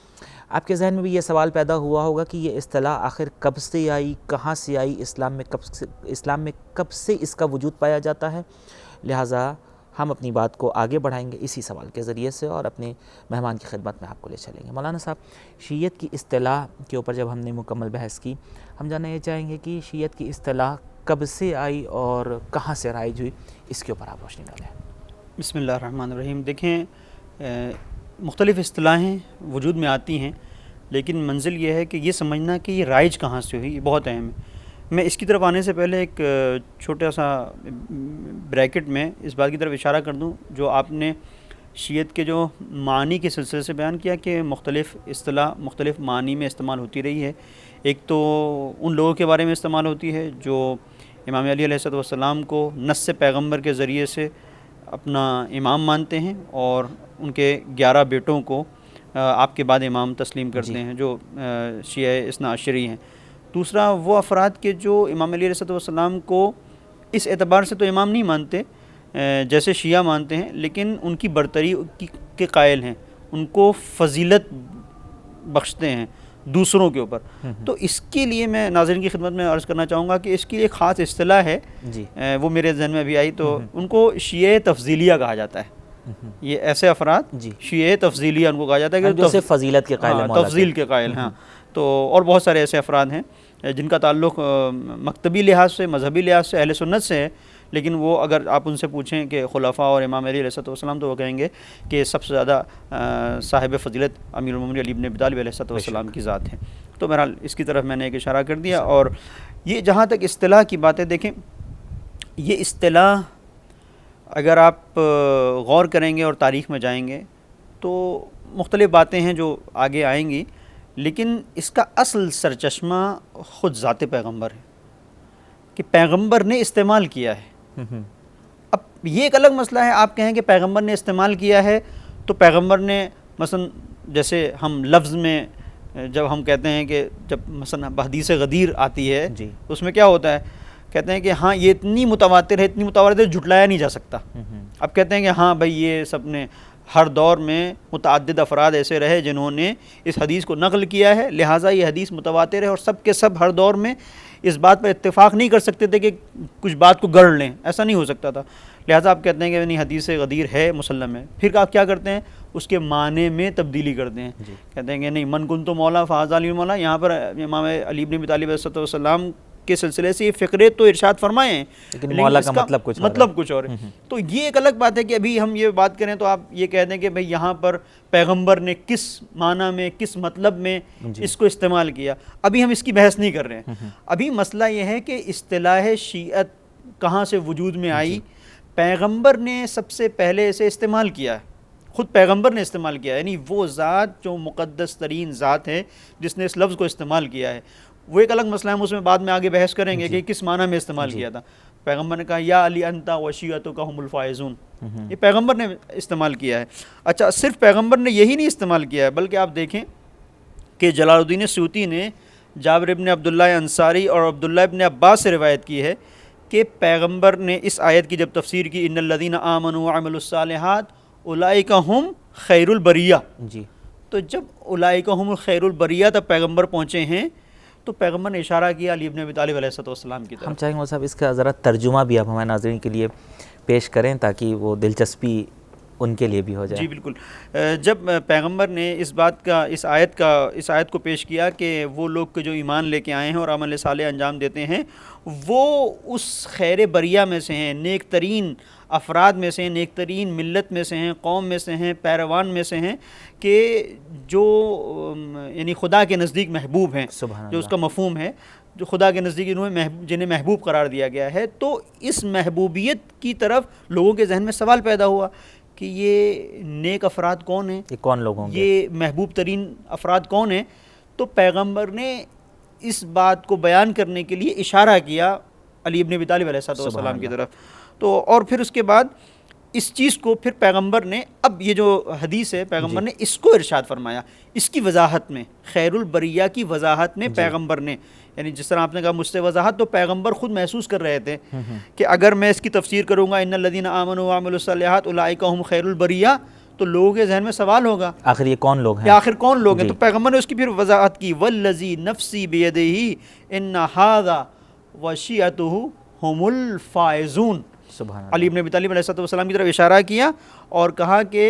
آپ کے ذہن میں بھی یہ سوال پیدا ہوا ہوگا کہ یہ اصطلاح آخر کب سے آئی، کہاں سے آئی، اسلام میں کب سے اس کا وجود پایا جاتا ہے. لہٰذا ہم اپنی بات کو آگے بڑھائیں گے اسی سوال کے ذریعے سے، اور اپنے مہمان کی خدمت میں آپ کو لے چلیں گے. مولانا صاحب، شیعیت کی اصطلاح کے اوپر جب ہم نے مکمل بحث کی، ہم جاننا یہ چاہیں گے کہ شیعیت کی اصطلاح کب سے آئی اور کہاں سے رائج ہوئی، اس کے اوپر آپ روشنی ڈالیں. بسم اللہ الرحمن الرحیم. دیکھیں، مختلف اصطلاحیں وجود میں آتی ہیں، لیکن منزل یہ ہے کہ یہ سمجھنا کہ یہ رائج کہاں سے ہوئی، یہ بہت اہم ہے. میں اس کی طرف آنے سے پہلے ایک چھوٹا سا بریکٹ میں اس بات کی طرف اشارہ کر دوں جو آپ نے شیعت کے جو معنی کے سلسلے سے بیان کیا کہ مختلف اصطلاح مختلف معنی میں استعمال ہوتی رہی ہے. ایک تو ان لوگوں کے بارے میں استعمال ہوتی ہے جو امام علی علیہ السلام کو نص پیغمبر کے ذریعے سے اپنا امام مانتے ہیں، اور ان کے 11 بیٹوں کو آپ کے بعد امام تسلیم کرتے ہیں، جو شیعہ اثنا عشری ہیں. دوسرا وہ افراد کے جو امام علی علیہ السلام کو اس اعتبار سے تو امام نہیں مانتے جیسے شیعہ مانتے ہیں، لیکن ان کی برتری کے قائل ہیں، ان کو فضیلت بخشتے ہیں دوسروں کے اوپر. تو اس کے لیے میں ناظرین کی خدمت میں عرض کرنا چاہوں گا کہ اس کی ایک خاص اصطلاح ہے، وہ میرے ذہن میں بھی آئی. تو ان کو شیعہ تفضیلیہ کہا جاتا ہے. یہ ایسے افراد شیعہ تفضیلیہ ان کو کہا جاتا ہے کہ فضیلت کے قائل ہیں، تفضیل کے قائل ہیں. تو اور بہت سارے ایسے افراد ہیں جن کا تعلق مکتبی لحاظ سے، مذہبی لحاظ سے اہل سنت سے ہے، لیکن وہ اگر آپ ان سے پوچھیں کہ خلفاء اور امام علی علیہ السلام، تو وہ کہیں گے کہ سب سے زیادہ صاحب فضیلت امیر المومنین علی بن ابی طالب علیہ السلام کی ذات ہے. تو بہرحال اس کی طرف میں نے ایک اشارہ کر دیا. اور یہ جہاں تک اصطلاح کی باتیں، دیکھیں یہ اصطلاح اگر آپ غور کریں گے اور تاریخ میں جائیں گے تو مختلف باتیں ہیں جو آگے آئیں گی، لیکن اس کا اصل سرچشمہ خود ذات پیغمبر ہے کہ پیغمبر نے استعمال کیا ہے. اب یہ ایک الگ مسئلہ ہے، آپ کہیں کہ پیغمبر نے استعمال کیا ہے تو پیغمبر نے مثلا جیسے ہم لفظ میں جب ہم کہتے ہیں کہ جب مثلا حدیث غدیر آتی ہے اس میں کیا ہوتا ہے، کہتے ہیں کہ ہاں یہ اتنی متواتر ہے جھٹلایا نہیں جا سکتا. اب کہتے ہیں کہ ہاں بھائی یہ سب نے ہر دور میں متعدد افراد ایسے رہے جنہوں نے اس حدیث کو نقل کیا ہے، لہٰذا یہ حدیث متواتر ہے، اور سب کے سب ہر دور میں اس بات پر اتفاق نہیں کر سکتے تھے کہ کچھ بات کو گڑھ لیں، ایسا نہیں ہو سکتا تھا. لہٰذا آپ کہتے ہیں کہ نہیں حدیث غدیر ہے مسلم ہے، پھر آپ کیا کرتے ہیں اس کے معنی میں تبدیلی کرتے ہیں. کہتے ہیں کہ نہیں من کنت مولا فہذا علی مولا. یہاں پر امام علی بن ابی طالب علیہ السلام کے سلسلے سے یہ فقرے تو ارشاد فرمائے ہیں، لیکن مولا کا مطلب کچھ اور ہے. تو یہ ایک الگ بات ہے کہ ابھی ہم یہ بات کریں تو آپ یہ کہہ دیں کہ بھئی یہاں پر پیغمبر نے کس معنی میں کس مطلب میں اس کو استعمال کیا. ابھی ہم اس کی بحث نہیں کر رہے ہیں. ابھی مسئلہ یہ ہے کہ اصطلاح شیعت کہاں سے وجود میں آئی. پیغمبر نے سب سے پہلے اسے استعمال کیا ہے، خود پیغمبر نے استعمال کیا ہے، یعنی وہ ذات جو مقدس ترین ذات ہے جس نے اس لفظ کو استعمال کیا ہے. وہ ایک الگ مسئلہ ہے، ہم اس میں بعد میں آگے بحث کریں گے کہ کس معنی میں استعمال کیا تھا. پیغمبر نے کہا یا علی انتا وشیعتک هم الفائزون، یہ پیغمبر نے استعمال کیا ہے. اچھا صرف پیغمبر نے یہی نہیں استعمال کیا ہے، بلکہ آپ دیکھیں کہ جلال الدین سیوطی نے جابر ابن عبداللہ انصاری اور عبداللہ ابن عباس سے روایت کی ہے کہ پیغمبر نے اس آیت کی جب تفسیر کی ان الذین آمنوا وعملوا الصالحات اولئک هم خیر البریہ، تو جب اولئک هم خیر البریہ تب پیغمبر پہنچے ہیں تو پیغمبر نے اشارہ کیا علی ابن ابی طالب علیہ السلام کی طرف. ہم چاہیں گے صاحب اس کا ذرا ترجمہ بھی آپ ہمارے ناظرین کے لیے پیش کریں تاکہ وہ دلچسپی ان کے لیے بھی ہو جائے. جی بالکل. جب پیغمبر نے اس آیت کو پیش کیا کہ وہ لوگ جو ایمان لے کے آئے ہیں اور عمل صالح انجام دیتے ہیں وہ اس خیر بریہ میں سے ہیں، نیک ترین افراد میں سے ہیں، نیک ترین ملت میں سے ہیں، قوم میں سے ہیں، پیروان میں سے ہیں کہ جو یعنی خدا کے نزدیک محبوب ہیں، جو اس کا مفہوم ہے جو خدا کے نزدیک جنہیں محبوب قرار دیا گیا ہے. تو اس محبوبیت کی طرف لوگوں کے ذہن میں سوال پیدا ہوا کہ یہ نیک افراد کون ہیں، یہ کون لوگ ہوں گے، یہ محبوب ترین افراد کون ہیں. تو پیغمبر نے اس بات کو بیان کرنے کے لیے اشارہ کیا علی ابن ابی طالب علیہ السلام کی طرف. تو اور پھر اس کے بعد اس چیز کو پھر پیغمبر نے، اب یہ جو حدیث ہے پیغمبر نے اس کو ارشاد فرمایا، اس کی وضاحت میں خیر البریہ کی وضاحت میں پیغمبر نے، یعنی جس طرح آپ نے کہا مجھ سے وضاحت، تو پیغمبر خود محسوس کر رہے تھے کہ اگر میں اس کی تفسیر کروں گا ان الذین آمنوا وعملوا الصالحات اولئک هم خیر البریہ تو لوگوں کے ذہن میں سوال ہوگا آخر یہ کون لوگ ہیں، آخر کون لوگ ہیں. تو پیغمبر نے اس کی پھر وضاحت کی والذی نفسی بیدہ ان ھذا وشیعتہ هم الفائزون. علی ابن ابی طالب علیہ السلام کی طرف اشارہ کیا اور کہا کہ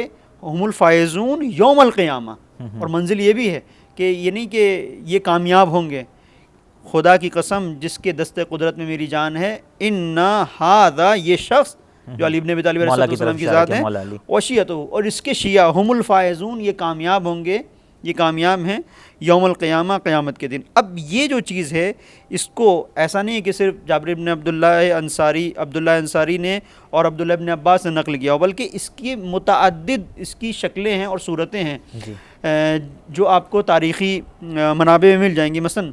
ہم الفائزون یوم القیامہ. اور منزل یہ بھی ہے کہ یہ نہیں کہ یہ کامیاب ہوں گے، خدا کی قسم جس کے دست قدرت میں میری جان ہے، ان ھذا یہ شخص جو علی ابن ابی طالب علیہ السلام کی ذات ہے، وشیعتہ اور اس کے شیعہ ہم الفائزون یہ کامیاب ہوں گے، یہ کامیاب ہیں یوم القیامہ قیامت کے دن. اب یہ جو چیز ہے اس کو ایسا نہیں ہے کہ صرف جابر بن عبداللہ انصاری نے اور عبداللہ ابن عباس نے نقل کیا ہو، بلکہ اس کی متعدد اس کی شکلیں ہیں اور صورتیں ہیں جو آپ کو تاریخی منابع میں مل جائیں گی. مثلا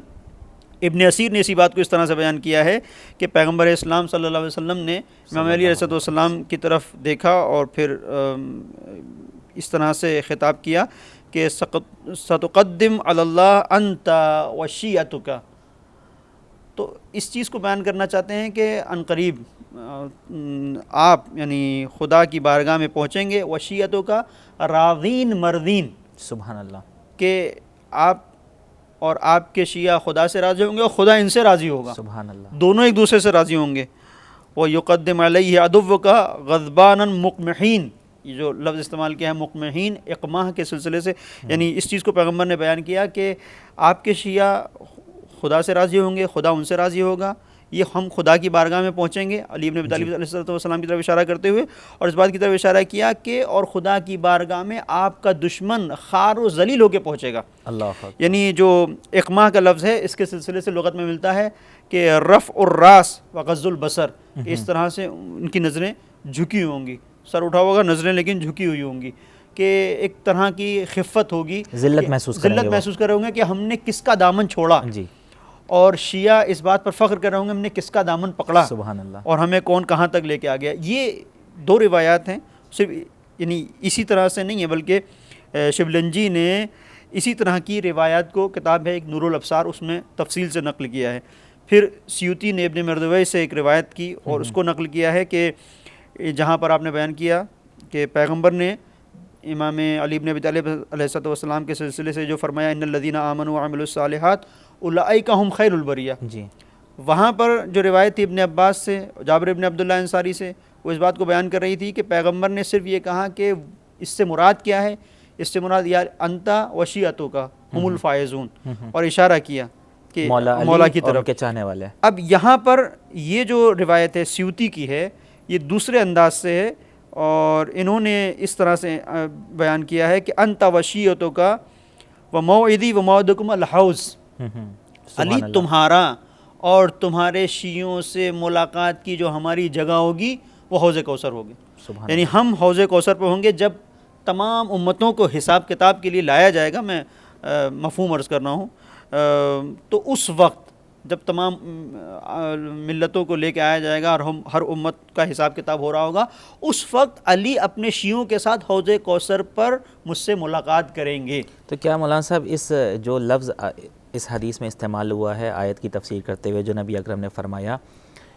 ابن اسیر نے اسی بات کو اس طرح سے بیان کیا ہے کہ پیغمبر اسلام صلی اللہ علیہ وسلم نے امام علی علیہ السلام کی طرف دیکھا اور پھر اس طرح سے خطاب کیا کہ ستقدم علی اللہ انت وشیعتک. تو اس چیز کو بیان کرنا چاہتے ہیں کہ عنقریب آپ یعنی خدا کی بارگاہ میں پہنچیں گے، وشیعتک راضین مرضین، سبحان اللہ، کہ آپ اور آپ کے شیعہ خدا سے راضی ہوں گے اور خدا ان سے راضی ہوگا، سبحان اللہ، دونوں دونوں ایک دوسرے سے راضی ہوں گے. وَيُقَدِّمْ عَلَيْهِ عَدُوُّكَ غَضْبَانًا مُقْمِحِينَ، یہ جو لفظ استعمال کیا ہے مقمحین، اقماح کے سلسلے سے، یعنی اس چیز کو پیغمبر نے بیان کیا کہ آپ کے شیعہ خدا سے راضی ہوں گے، خدا ان سے راضی ہوگا. یہ ہم خدا کی بارگاہ میں پہنچیں گے، علی ابن ابی طالب علیہ السلام کی طرف اشارہ کرتے ہوئے، اور اس بات کی طرف اشارہ کیا کہ اور خدا کی بارگاہ میں آپ کا دشمن خار و ذلیل ہو کے پہنچے گا. اللہ، یعنی جو اقماح کا لفظ ہے اس کے سلسلے سے لغت میں ملتا ہے کہ رفع الراس وغض البصر، کہ اس طرح سے ان کی نظریں جھکی ہوں گی، سر اٹھا ہوگا نظریں لیکن جھکی ہوئی ہوں گی، کہ ایک طرح کی خفت ہوگی، ذلت محسوس کر رہے ہوں گے کہ ہم نے کس کا دامن چھوڑا. جی، اور شیعہ اس بات پر فخر کر رہے ہوں گے ہم نے کس کا دامن پکڑا، سبحان اللہ، اور ہمیں کون کہاں تک لے کے آ گیا. یہ دو روایات ہیں، صرف یعنی اسی طرح سے نہیں ہے بلکہ شبلنجی نے اسی طرح کی روایات کو، کتاب ہے ایک نور الابصار، اس میں تفصیل سے نقل کیا ہے. پھر سیوطی نے ابن مردوی سے ایک روایت کی اور اس کو نقل کیا ہے کہ جہاں پر آپ نے بیان کیا کہ پیغمبر نے امام علی بن ابی طالب علیہ السلام کے سلسلے سے جو فرمایا ان الذین آمنوا وعملوا الصالحات اولئک هم خیر البریہ، جی وہاں پر جو روایت تھی ابن عباس سے، جابر ابن عبداللہ انصاری سے، وہ اس بات کو بیان کر رہی تھی کہ پیغمبر نے صرف یہ کہا کہ اس سے مراد کیا ہے، اس سے مراد یا انتا وشیعتوں کا ہم الفائزون، اور اشارہ کیا کہ مولا کی طرف کے چاہنے والے۔ اب یہاں پر یہ جو روایت ہے سیوطی کی ہے، یہ دوسرے انداز سے ہے، اور انہوں نے اس طرح سے بیان کیا ہے کہ انت وشیعتوں کا وموعدی وموعدکم الحوض، علی تمہارا اور تمہارے شیعوں سے ملاقات کی جو ہماری جگہ ہوگی وہ حوض کوثر ہوگی، یعنی ہم حوض کوثر پہ ہوں گے جب تمام امتوں کو حساب کتاب کے لیے لایا جائے گا، میں مفہوم عرض کر رہا ہوں، تو اس وقت جب تمام ملتوں کو لے کے آیا جائے گا اور ہر امت کا حساب کتاب ہو رہا ہوگا، اس وقت علی اپنے شیعوں کے ساتھ حوض کوثر پر مجھ سے ملاقات کریں گے۔ تو کیا مولانا صاحب اس جو لفظ اس حدیث میں استعمال ہوا ہے آیت کی تفسیر کرتے ہوئے، جو نبی اکرم نے فرمایا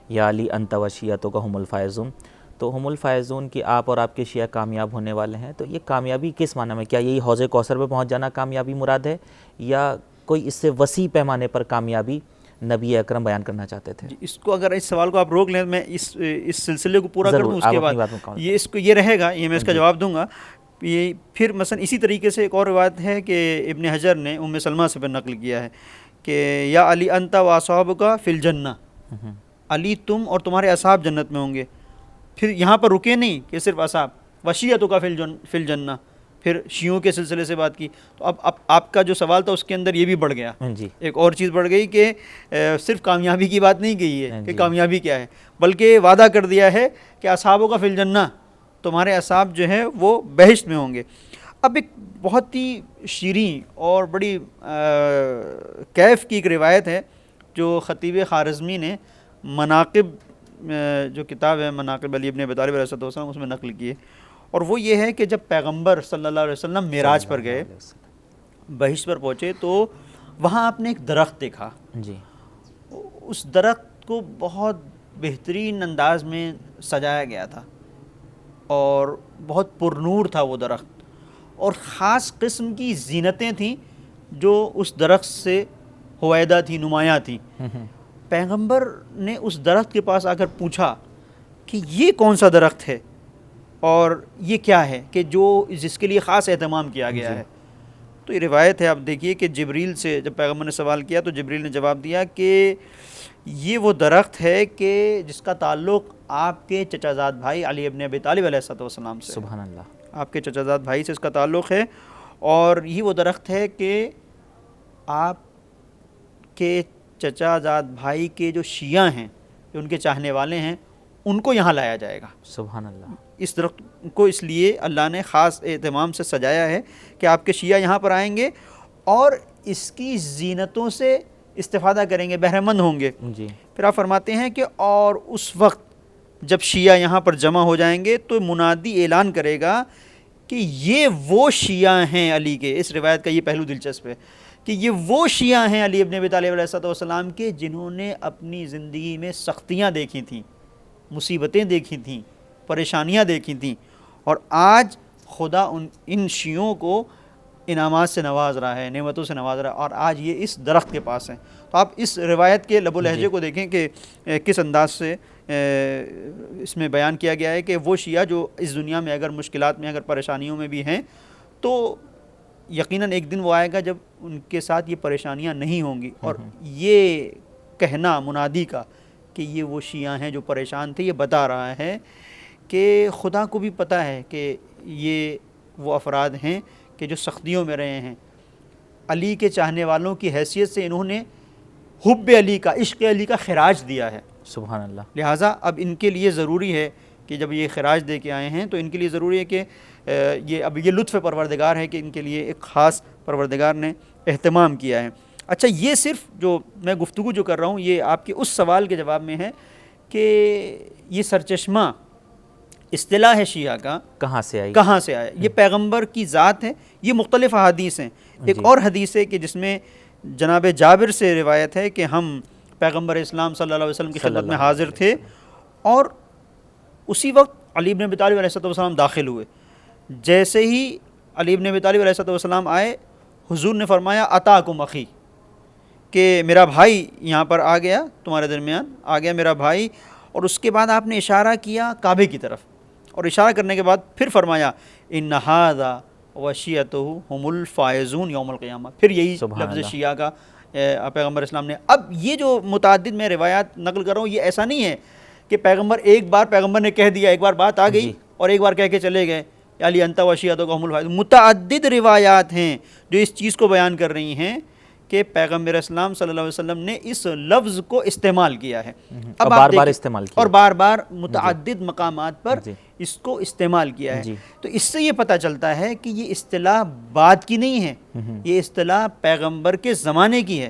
یا علی انت وشیعتک ہم الفائزون، تو ہم الفائزون کی آپ اور آپ کے شیعہ کامیاب ہونے والے ہیں، تو یہ کامیابی کس معنی میں؟ کیا یہی حوض کوثر پہ پہنچ جانا کامیابی مراد ہے، یا کوئی اس سے وسیع پیمانے پر کامیابی نبی اکرم بیان کرنا چاہتے تھے؟ اس کو اگر اس سوال کو آپ روک لیں، میں اس سلسلے کو پورا کر دوں، اس کے بعد یہ رہے گا، یہ میں اس کا جواب دوں گا۔ یہ پھر مثلا اسی طریقے سے ایک اور روایت ہے کہ ابن حجر نے ام سلمہ سے پھر نقل کیا ہے کہ یا علی انت و اصحابک فی الجنہ، علی تم اور تمہارے اصحاب جنت میں ہوں گے۔ پھر یہاں پر رکے نہیں کہ صرف اصحاب، وشیعتک فی الجنہ، پھر شیعوں کے سلسلے سے بات کی۔ تو اب آپ کا جو سوال تھا اس کے اندر یہ بھی بڑھ گیا، ایک اور چیز بڑھ گئی کہ صرف کامیابی کی بات نہیں کہی ہے کہ کامیابی کیا ہے، بلکہ وعدہ کر دیا ہے کہ اصحابوں کا فی الجنہ، تمہارے اصحاب جو ہیں وہ بہشت میں ہوں گے۔ اب ایک بہت ہی شیریں اور بڑی کیف کی ایک روایت ہے جو خطیب خوارزمی نے مناقب جو کتاب ہے مناقب علی بن ابی طالب علیہ السلام اس میں نقل کی ہے، اور وہ یہ ہے کہ جب پیغمبر صلی اللہ علیہ وسلم معراج پر گئے، بہشت پر پہنچے، تو وہاں آپ نے ایک درخت دیکھا، جی اس درخت کو بہت بہترین انداز میں سجایا گیا تھا اور بہت پرنور تھا وہ درخت، اور خاص قسم کی زینتیں تھیں جو اس درخت سے ہویدہ تھی، نمایاں تھی۔ پیغمبر نے اس درخت کے پاس آ کر پوچھا کہ یہ کون سا درخت ہے اور یہ کیا ہے کہ جس کے لیے خاص اہتمام کیا گیا ہے؟ تو یہ روایت ہے، آپ دیکھیے کہ جبریل سے جب پیغمبر نے سوال کیا تو جبریل نے جواب دیا کہ یہ وہ درخت ہے کہ جس کا تعلق آپ کے چچا زاد بھائی علی ابن ابی طالب علیہ السلام سے، سبحان اللہ، آپ کے چچا زاد بھائی سے اس کا تعلق ہے، اور یہ وہ درخت ہے کہ آپ کے چچا زاد بھائی کے جو شیعہ ہیں، جو ان کے چاہنے والے ہیں، ان کو یہاں لایا جائے گا۔ سبحان اللہ۔ اس درخت کو اس لیے اللہ نے خاص اہتمام سے سجایا ہے کہ آپ کے شیعہ یہاں پر آئیں گے اور اس کی زینتوں سے استفادہ کریں گے، بہرہ مند ہوں گے۔ جی پھر آپ فرماتے ہیں کہ اور اس وقت جب شیعہ یہاں پر جمع ہو جائیں گے تو منادی اعلان کرے گا کہ یہ وہ شیعہ ہیں علی کے۔ اس روایت کا یہ پہلو دلچسپ ہے کہ یہ وہ شیعہ ہیں علی ابن ابی طالب علیہ السلام کے جنہوں نے اپنی زندگی میں سختیاں دیکھی تھیں، مصیبتیں دیکھی تھیں، پریشانیاں دیکھی تھیں، اور آج خدا ان شیعوں کو انعامات سے نواز رہا ہے، نعمتوں سے نواز رہا ہے، اور آج یہ اس درخت کے پاس ہیں۔ تو آپ اس روایت کے لب و لہجے کو دیکھیں کہ کس انداز سے اس میں بیان کیا گیا ہے کہ وہ شیعہ جو اس دنیا میں اگر مشکلات میں، اگر پریشانیوں میں بھی ہیں، تو یقیناً ایک دن وہ آئے گا جب ان کے ساتھ یہ پریشانیاں نہیں ہوں گی، اور یہ کہنا منادی کا کہ یہ وہ شیعہ ہیں جو پریشان تھے، یہ بتا رہا ہے کہ خدا کو بھی پتہ ہے کہ یہ وہ افراد ہیں کہ جو سختیوں میں رہے ہیں۔ علی کے چاہنے والوں کی حیثیت سے انہوں نے حب علی کا، عشق علی کا خراج دیا ہے، سبحان اللہ۔ لہٰذا اب ان کے لیے ضروری ہے کہ جب یہ خراج دے کے آئے ہیں تو ان کے لیے ضروری ہے کہ یہ لطف پروردگار ہے کہ ان کے لیے ایک خاص پروردگار نے اہتمام کیا ہے۔ اچھا، یہ صرف جو میں گفتگو جو کر رہا ہوں یہ آپ کے اس سوال کے جواب میں ہے کہ یہ سرچشمہ اصطلاح ہے شیعہ کا کہاں سے آیا؟ یہ پیغمبر کی ذات ہے، یہ مختلف احادیث ہیں۔ ایک اور حدیث ہے کہ جس میں جناب جابر سے روایت ہے کہ ہم پیغمبر اسلام صلی اللہ علیہ وسلم کی خدمت میں حاضر تھے اور اسی وقت علی بن ابی طالب علیہ السلام داخل ہوئے، جیسے ہی علی بن ابی طالب علیہ السلام آئے، حضور نے فرمایا اتاکم اخی، کہ میرا بھائی یہاں پر آ گیا، تمہارے درمیان آ گیا میرا بھائی. اور اس کے بعد آپ نے اشارہ کیا کعبے کی طرف، اور اشارہ کرنے کے بعد پھر فرمایا ان ھذا وشیعتہ ھم الفائزون یوم القیامہ. پھر یہی لفظ شیعہ کا پیغمبر اسلام نے. اب یہ جو متعدد میں روایات نقل کر رہا ہوں، یہ ایسا نہیں ہے کہ پیغمبر ایک بار پیغمبر نے کہہ دیا، ایک بار بات آ گئی اور ایک بار کہہ کے چلے گئے علی انت وشیعتہ ھم الفائزون. متعدد روایات ہیں جو اس چیز کو بیان کر رہی ہیں کہ پیغمبر اسلام صلی اللہ علیہ وسلم نے اس لفظ کو استعمال کیا ہے. اب بار بار استعمال کیا، اور بار بار متعدد مقامات پر اس کو استعمال کیا ہے. تو اس سے یہ پتہ چلتا ہے کہ یہ اصطلاح بعد کی نہیں ہے، یہ اصطلاح پیغمبر کے زمانے کی ہے.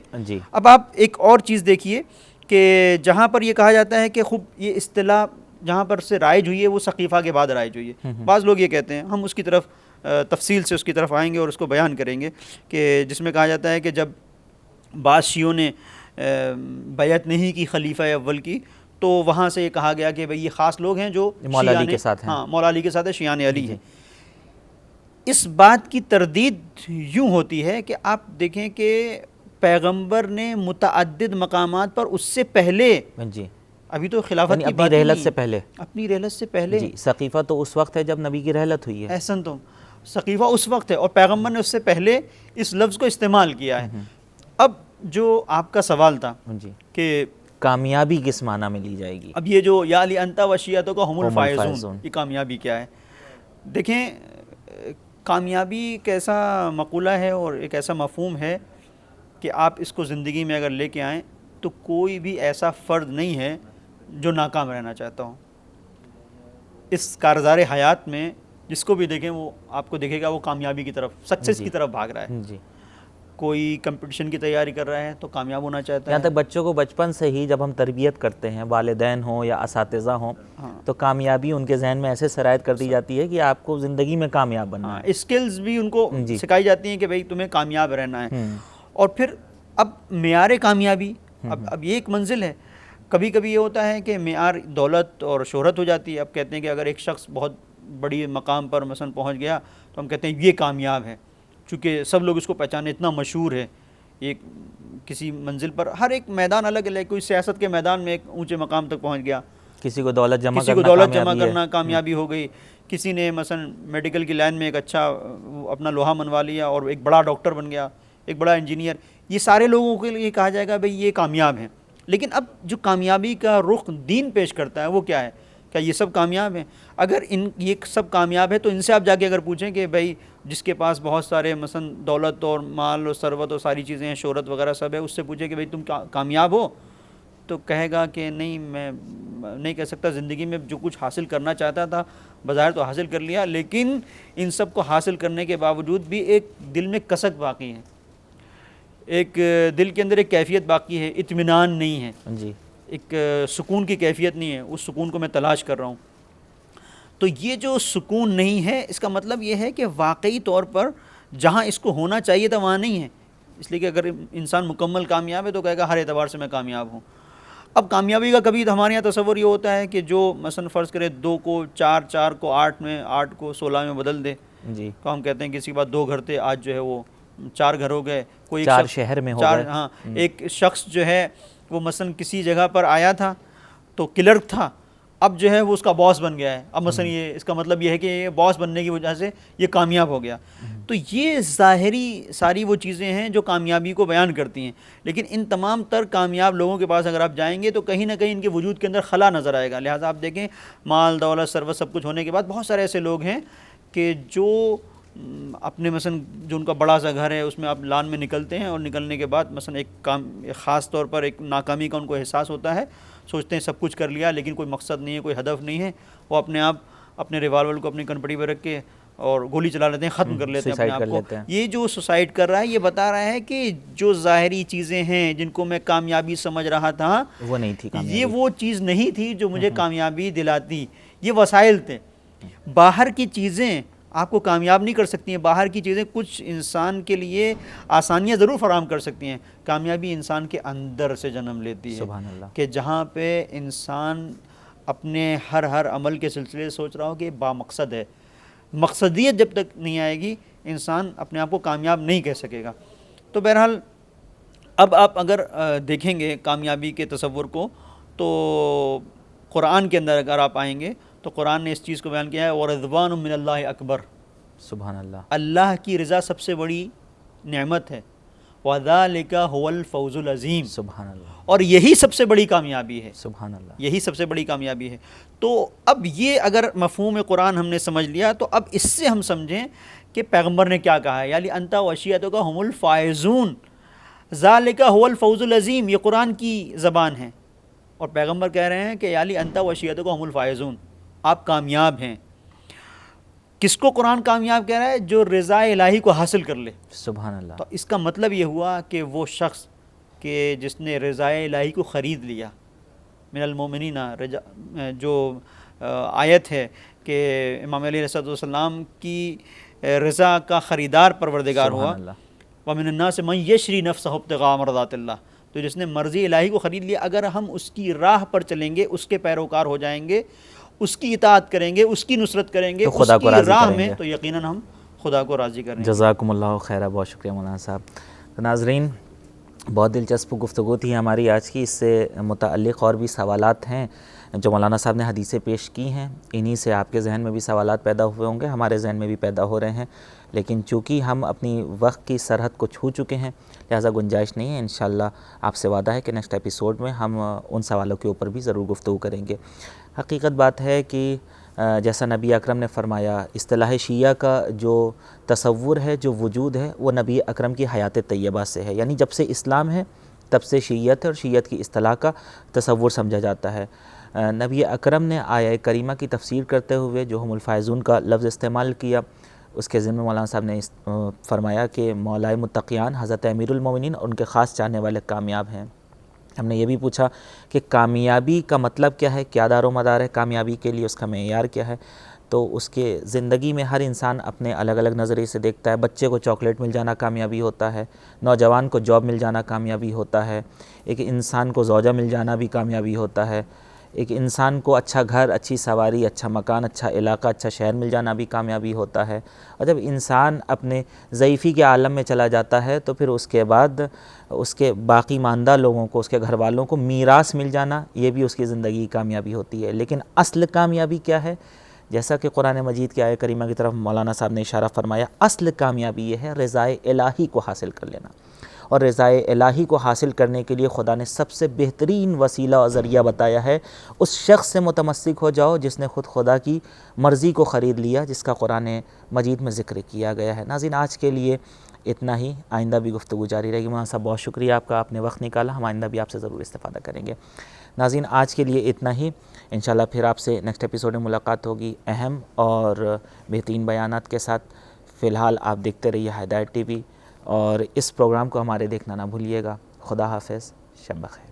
اب آپ ایک اور چیز دیکھیے کہ جہاں پر یہ کہا جاتا ہے کہ خوب یہ اصطلاح جہاں پر سے رائج ہوئی ہے وہ سقیفہ کے بعد رائج ہوئی ہے. بعض لوگ یہ کہتے ہیں، ہم اس کی طرف تفصیل سے اس کی طرف آئیں گے اور اس کو بیان کریں گے، کہ جس میں کہا جاتا ہے کہ جب بعض شیعوں نے بیعت نہیں کی خلیفہ اول کی، تو وہاں سے یہ کہا گیا کہ بھئی یہ خاص لوگ ہیں جو مولا علی کے ساتھ ہیں. ہاں، مولا علی کے ساتھ ہے، شیعان علی ہیں. اس بات کی تردید یوں ہوتی ہے کہ آپ دیکھیں کہ پیغمبر نے متعدد مقامات پر اس سے پہلے، ابھی تو خلافت کی اپنی رحلت سے پہلے، اپنی رحلت سے پہلے، سقیفہ تو اس وقت ہے جب نبی کی رحلت ہوئی ہے. احسن تم، سقیفہ اس وقت ہے اور پیغمبر نے اس سے پہلے اس لفظ کو استعمال کیا ہے. اب جو آپ کا سوال تھا کہ کامیابی کس معنی میں لی جائے گی، اب یہ جو یا علی انت وشیعتہ کا ھم الفائزون، یہ کامیابی کیا ہے؟ دیکھیں، کامیابی ایک ایسا مقولہ ہے اور ایک ایسا مفہوم ہے کہ آپ اس کو زندگی میں اگر لے کے آئیں تو کوئی بھی ایسا فرد نہیں ہے جو ناکام رہنا چاہتا ہوں. اس کارزار حیات میں جس کو بھی دیکھیں وہ آپ کو دیکھے گا وہ کامیابی کی طرف، سکسیس کی طرف بھاگ رہا ہے. کوئی کمپٹیشن کی تیاری کر رہا ہے تو کامیاب ہونا چاہتا ہے. یہاں تک بچوں کو بچپن سے ہی جب ہم تربیت کرتے ہیں، والدین ہوں یا اساتذہ ہوں، تو کامیابی ان کے ذہن میں ایسے سرایت کر دی جاتی ہے کہ آپ کو زندگی میں کامیاب بننا ہے. اسکلز بھی ان کو سکھائی جاتی ہیں کہ بھئی تمہیں کامیاب رہنا ہے. اور پھر اب معیار کامیابی، اب یہ ایک منزل ہے. کبھی کبھی یہ ہوتا ہے کہ معیار دولت اور شہرت ہو جاتی ہے. اب کہتے ہیں کہ اگر ایک شخص بہت بڑی مقام پر مثلا پہنچ گیا تو ہم کہتے ہیں یہ کامیاب ہے، چونکہ سب لوگ اس کو پہچانے، اتنا مشہور ہے. ایک کسی منزل پر، ہر ایک میدان الگ الگ، کوئی سیاست کے میدان میں ایک اونچے مقام تک پہنچ گیا، کسی کو دولت جمع کرنا کامیابی ہو گئی، کسی نے مثلا میڈیکل کی لائن میں ایک اچھا اپنا لوہا منوا لیا اور ایک بڑا ڈاکٹر بن گیا، ایک بڑا انجینئر. یہ سارے لوگوں کے لیے کہا جائے گا بھئی یہ کامیاب ہیں. لیکن اب جو کامیابی کا رخ دین پیش کرتا ہے وہ کیا ہے؟ کیا یہ سب کامیاب ہیں؟ اگر یہ سب کامیاب ہے تو ان سے آپ جا کے اگر پوچھیں کہ بھئی جس کے پاس بہت سارے مثلا دولت اور مال اور ثروت اور ساری چیزیں ہیں، شہرت وغیرہ سب ہے، اس سے پوچھیں کہ بھئی تم کامیاب ہو، تو کہے گا کہ نہیں، میں نہیں کہہ سکتا. زندگی میں جو کچھ حاصل کرنا چاہتا تھا بظاہر تو حاصل کر لیا، لیکن ان سب کو حاصل کرنے کے باوجود بھی ایک دل میں کسک باقی ہے، ایک دل کے اندر ایک کیفیت باقی ہے، اطمینان نہیں ہے، ایک سکون کی کیفیت نہیں ہے. اس سکون کو میں تلاش کر رہا ہوں. تو یہ جو سکون نہیں ہے، اس کا مطلب یہ ہے کہ واقعی طور پر جہاں اس کو ہونا چاہیے تھا وہاں نہیں ہے. اس لیے کہ اگر انسان مکمل کامیاب ہے تو کہے گا ہر اعتبار سے میں کامیاب ہوں. اب کامیابی کا کبھی ہمارے یہاں تصور یہ ہوتا ہے کہ جو مثلا فرض کرے 2 کو 4، 4 کو 8 میں، 8 کو 16 میں بدل دے. تو ہم کہتے ہیں کسی کے بعد 2 گھر تھے، آج جو ہے وہ 4 گھر ہو گئے. کوئی 4 شہر میں ہو گئے. ہاں، ایک شخص جو ہے وہ مثلا کسی جگہ پر آیا تھا تو کلرک تھا، اب جو ہے وہ اس کا باس بن گیا ہے. اب مثلا یہ اس کا مطلب یہ ہے کہ یہ باس بننے کی وجہ سے یہ کامیاب ہو گیا. تو یہ ظاہری ساری وہ چیزیں ہیں جو کامیابی کو بیان کرتی ہیں. لیکن ان تمام تر کامیاب لوگوں کے پاس اگر آپ جائیں گے تو کہیں نہ کہیں ان کے وجود کے اندر خلا نظر آئے گا. لہٰذا آپ دیکھیں مال دولت ثروت سب کچھ ہونے کے بعد بہت سارے ایسے لوگ ہیں کہ جو اپنے مثلا جو ان کا بڑا سا گھر ہے اس میں آپ لان میں نکلتے ہیں اور نکلنے کے بعد مثلا ایک خاص طور پر ایک ناکامی کا ان کو احساس ہوتا ہے. سوچتے ہیں سب کچھ کر لیا لیکن کوئی مقصد نہیں ہے، کوئی ہدف نہیں ہے. وہ اپنے آپ اپنے ریوالور کو اپنی کنپٹی پہ رکھ کے اور گولی چلا لیتے ہیں، ختم کر لیتے ہیں اپنے آپ کو. یہ جو سوسائڈ کر رہا ہے یہ بتا رہا ہے کہ جو ظاہری چیزیں ہیں جن کو میں کامیابی سمجھ رہا تھا وہ نہیں تھی کامیابی. یہ وہ چیز نہیں تھی جو مجھے کامیابی دلاتی. یہ وسائل تھے. باہر کی چیزیں آپ کو کامیاب نہیں کر سکتی ہیں. باہر کی چیزیں کچھ انسان کے لیے آسانیاں ضرور فراہم کر سکتی ہیں. کامیابی انسان کے اندر سے جنم لیتی ہے. سبحان اللہ. کہ جہاں پہ انسان اپنے ہر عمل کے سلسلے سوچ رہا ہو کہ با مقصد ہے، مقصدیت جب تک نہیں آئے گی انسان اپنے آپ کو کامیاب نہیں کہہ سکے گا. تو بہرحال اب آپ اگر دیکھیں گے کامیابی کے تصور کو تو قرآن کے اندر اگر آپ آئیں گے تو قرآن نے اس چیز کو بیان کیا ہے وَرِضْوَانٌ مِّنَ اللَّهِ اکبر. سبحان اللہ. اللہ کی رضا سب سے بڑی نعمت ہے. وَذَلِكَ هُوَ الْفَوْزُ الْعَظِيمُ. سبحان اللہ. اور یہی سب سے بڑی کامیابی ہے. سبحان اللہ. یہی سب سے بڑی کامیابی ہے. تو اب یہ اگر مفہوم قرآن ہم نے سمجھ لیا تو اب اس سے ہم سمجھیں کہ پیغمبر نے کیا کہا ہے. یعنی انت وشیتک ہم الفائزون ذالک هو الفوز العظیم. یہ قرآن کی زبان ہے اور پیغمبر کہہ رہے ہیں کہ یعنی انت وشیتک ہم الفائزون، آپ کامیاب ہیں. کس کو قرآن کامیاب کہہ رہا ہے؟ جو رضا الہی کو حاصل کر لے. سبحان اللہ. تو اس کا مطلب یہ ہوا کہ وہ شخص کہ جس نے رضا الہی کو خرید لیا، من المومنین جو آیت ہے کہ امام علیہ السلام کی رضا کا خریدار پروردگار ہوا. سبحان اللہ. وَمِنَ النَّاسِ مَن يَشْرِي نَفْسَهُ ابْتِغَاءَ مَرْضَاتِ اللَّهِ. تو جس نے مرضی الہی کو خرید لیا، اگر ہم اس کی راہ پر چلیں گے، اس کے پیروکار ہو جائیں گے، اس کی اطاعت کریں گے، اس کی نصرت کریں گے، تو خدا اس کو کی راضی راہ کریں میں، گے. تو یقیناً ہم خدا کو راضی کریں گے. جزاکم اللہ خیر. بہت شکریہ مولانا صاحب. تو ناظرین، بہت دلچسپ گفتگو تھی ہماری آج کی. اس سے متعلق اور بھی سوالات ہیں جو مولانا صاحب نے حدیثیں پیش کی ہیں. انہی سے آپ کے ذہن میں بھی سوالات پیدا ہوئے ہوں گے، ہمارے ذہن میں بھی پیدا ہو رہے ہیں. لیکن چونکہ ہم اپنی وقت کی سرحد کو چھو چکے ہیں لہٰذا گنجائش نہیں ہے. انشاءاللہ آپ سے وعدہ ہے کہ نیکسٹ ایپیسوڈ میں ہم ان سوالوں کے اوپر بھی ضرور گفتگو کریں گے. حقیقت بات ہے کہ جیسا نبی اکرم نے فرمایا، اصطلاح شیعہ کا جو تصور ہے، جو وجود ہے، وہ نبی اکرم کی حیات طیبہ سے ہے. یعنی جب سے اسلام ہے تب سے شیعت ہے، اور شیعت کی اصطلاح کا تصور سمجھا جاتا ہے. نبی اکرم نے آیہ کریمہ کی تفسیر کرتے ہوئے جو ہم الفائزون کا لفظ استعمال کیا، اس کے ذمہ مولانا صاحب نے فرمایا کہ مولائے متقیان حضرت امیر المومنین اور ان کے خاص چاہنے والے کامیاب ہیں. ہم نے یہ بھی پوچھا کہ کامیابی کا مطلب کیا ہے، کیا دار و مدار ہے کامیابی کے لیے، اس کا معیار کیا ہے. تو اس کے زندگی میں ہر انسان اپنے الگ الگ نظریے سے دیکھتا ہے. بچے کو چاکلیٹ مل جانا کامیابی ہوتا ہے، نوجوان کو جاب مل جانا کامیابی ہوتا ہے، ایک انسان کو زوجہ مل جانا بھی کامیابی ہوتا ہے، ایک انسان کو اچھا گھر، اچھی سواری، اچھا مکان، اچھا علاقہ، اچھا شہر مل جانا بھی کامیابی ہوتا ہے. اور جب انسان اپنے ضعیفی کے عالم میں چلا جاتا ہے تو پھر اس کے بعد اس کے باقی ماندہ لوگوں کو، اس کے گھر والوں کو میراث مل جانا، یہ بھی اس کی زندگی کی کامیابی ہوتی ہے. لیکن اصل کامیابی کیا ہے؟ جیسا کہ قرآن مجید کی آیہ کریمہ کی طرف مولانا صاحب نے اشارہ فرمایا، اصل کامیابی یہ ہے رضائے الہی کو حاصل کر لینا. اور رضائے الہی کو حاصل کرنے کے لیے خدا نے سب سے بہترین وسیلہ اور ذریعہ بتایا ہے، اس شخص سے متمسک ہو جاؤ جس نے خود خدا کی مرضی کو خرید لیا، جس کا قرآن مجید میں ذکر کیا گیا ہے. ناظرین، آج کے لیے اتنا ہی. آئندہ بھی گفتگو جاری رہے گی. مولانا صاحب بہت شکریہ آپ کا، آپ نے وقت نکالا. ہم آئندہ بھی آپ سے ضرور استفادہ کریں گے. ناظرین، آج کے لیے اتنا ہی. انشاءاللہ پھر آپ سے نیکسٹ ایپیسوڈ میں ملاقات ہوگی اہم اور بہترین بیانات کے ساتھ. فی الحال آپ دیکھتے رہیے ہدایت ٹی وی، اور اس پروگرام کو ہمارے دیکھنا نہ بھولیے گا. خدا حافظ، شب بخیر.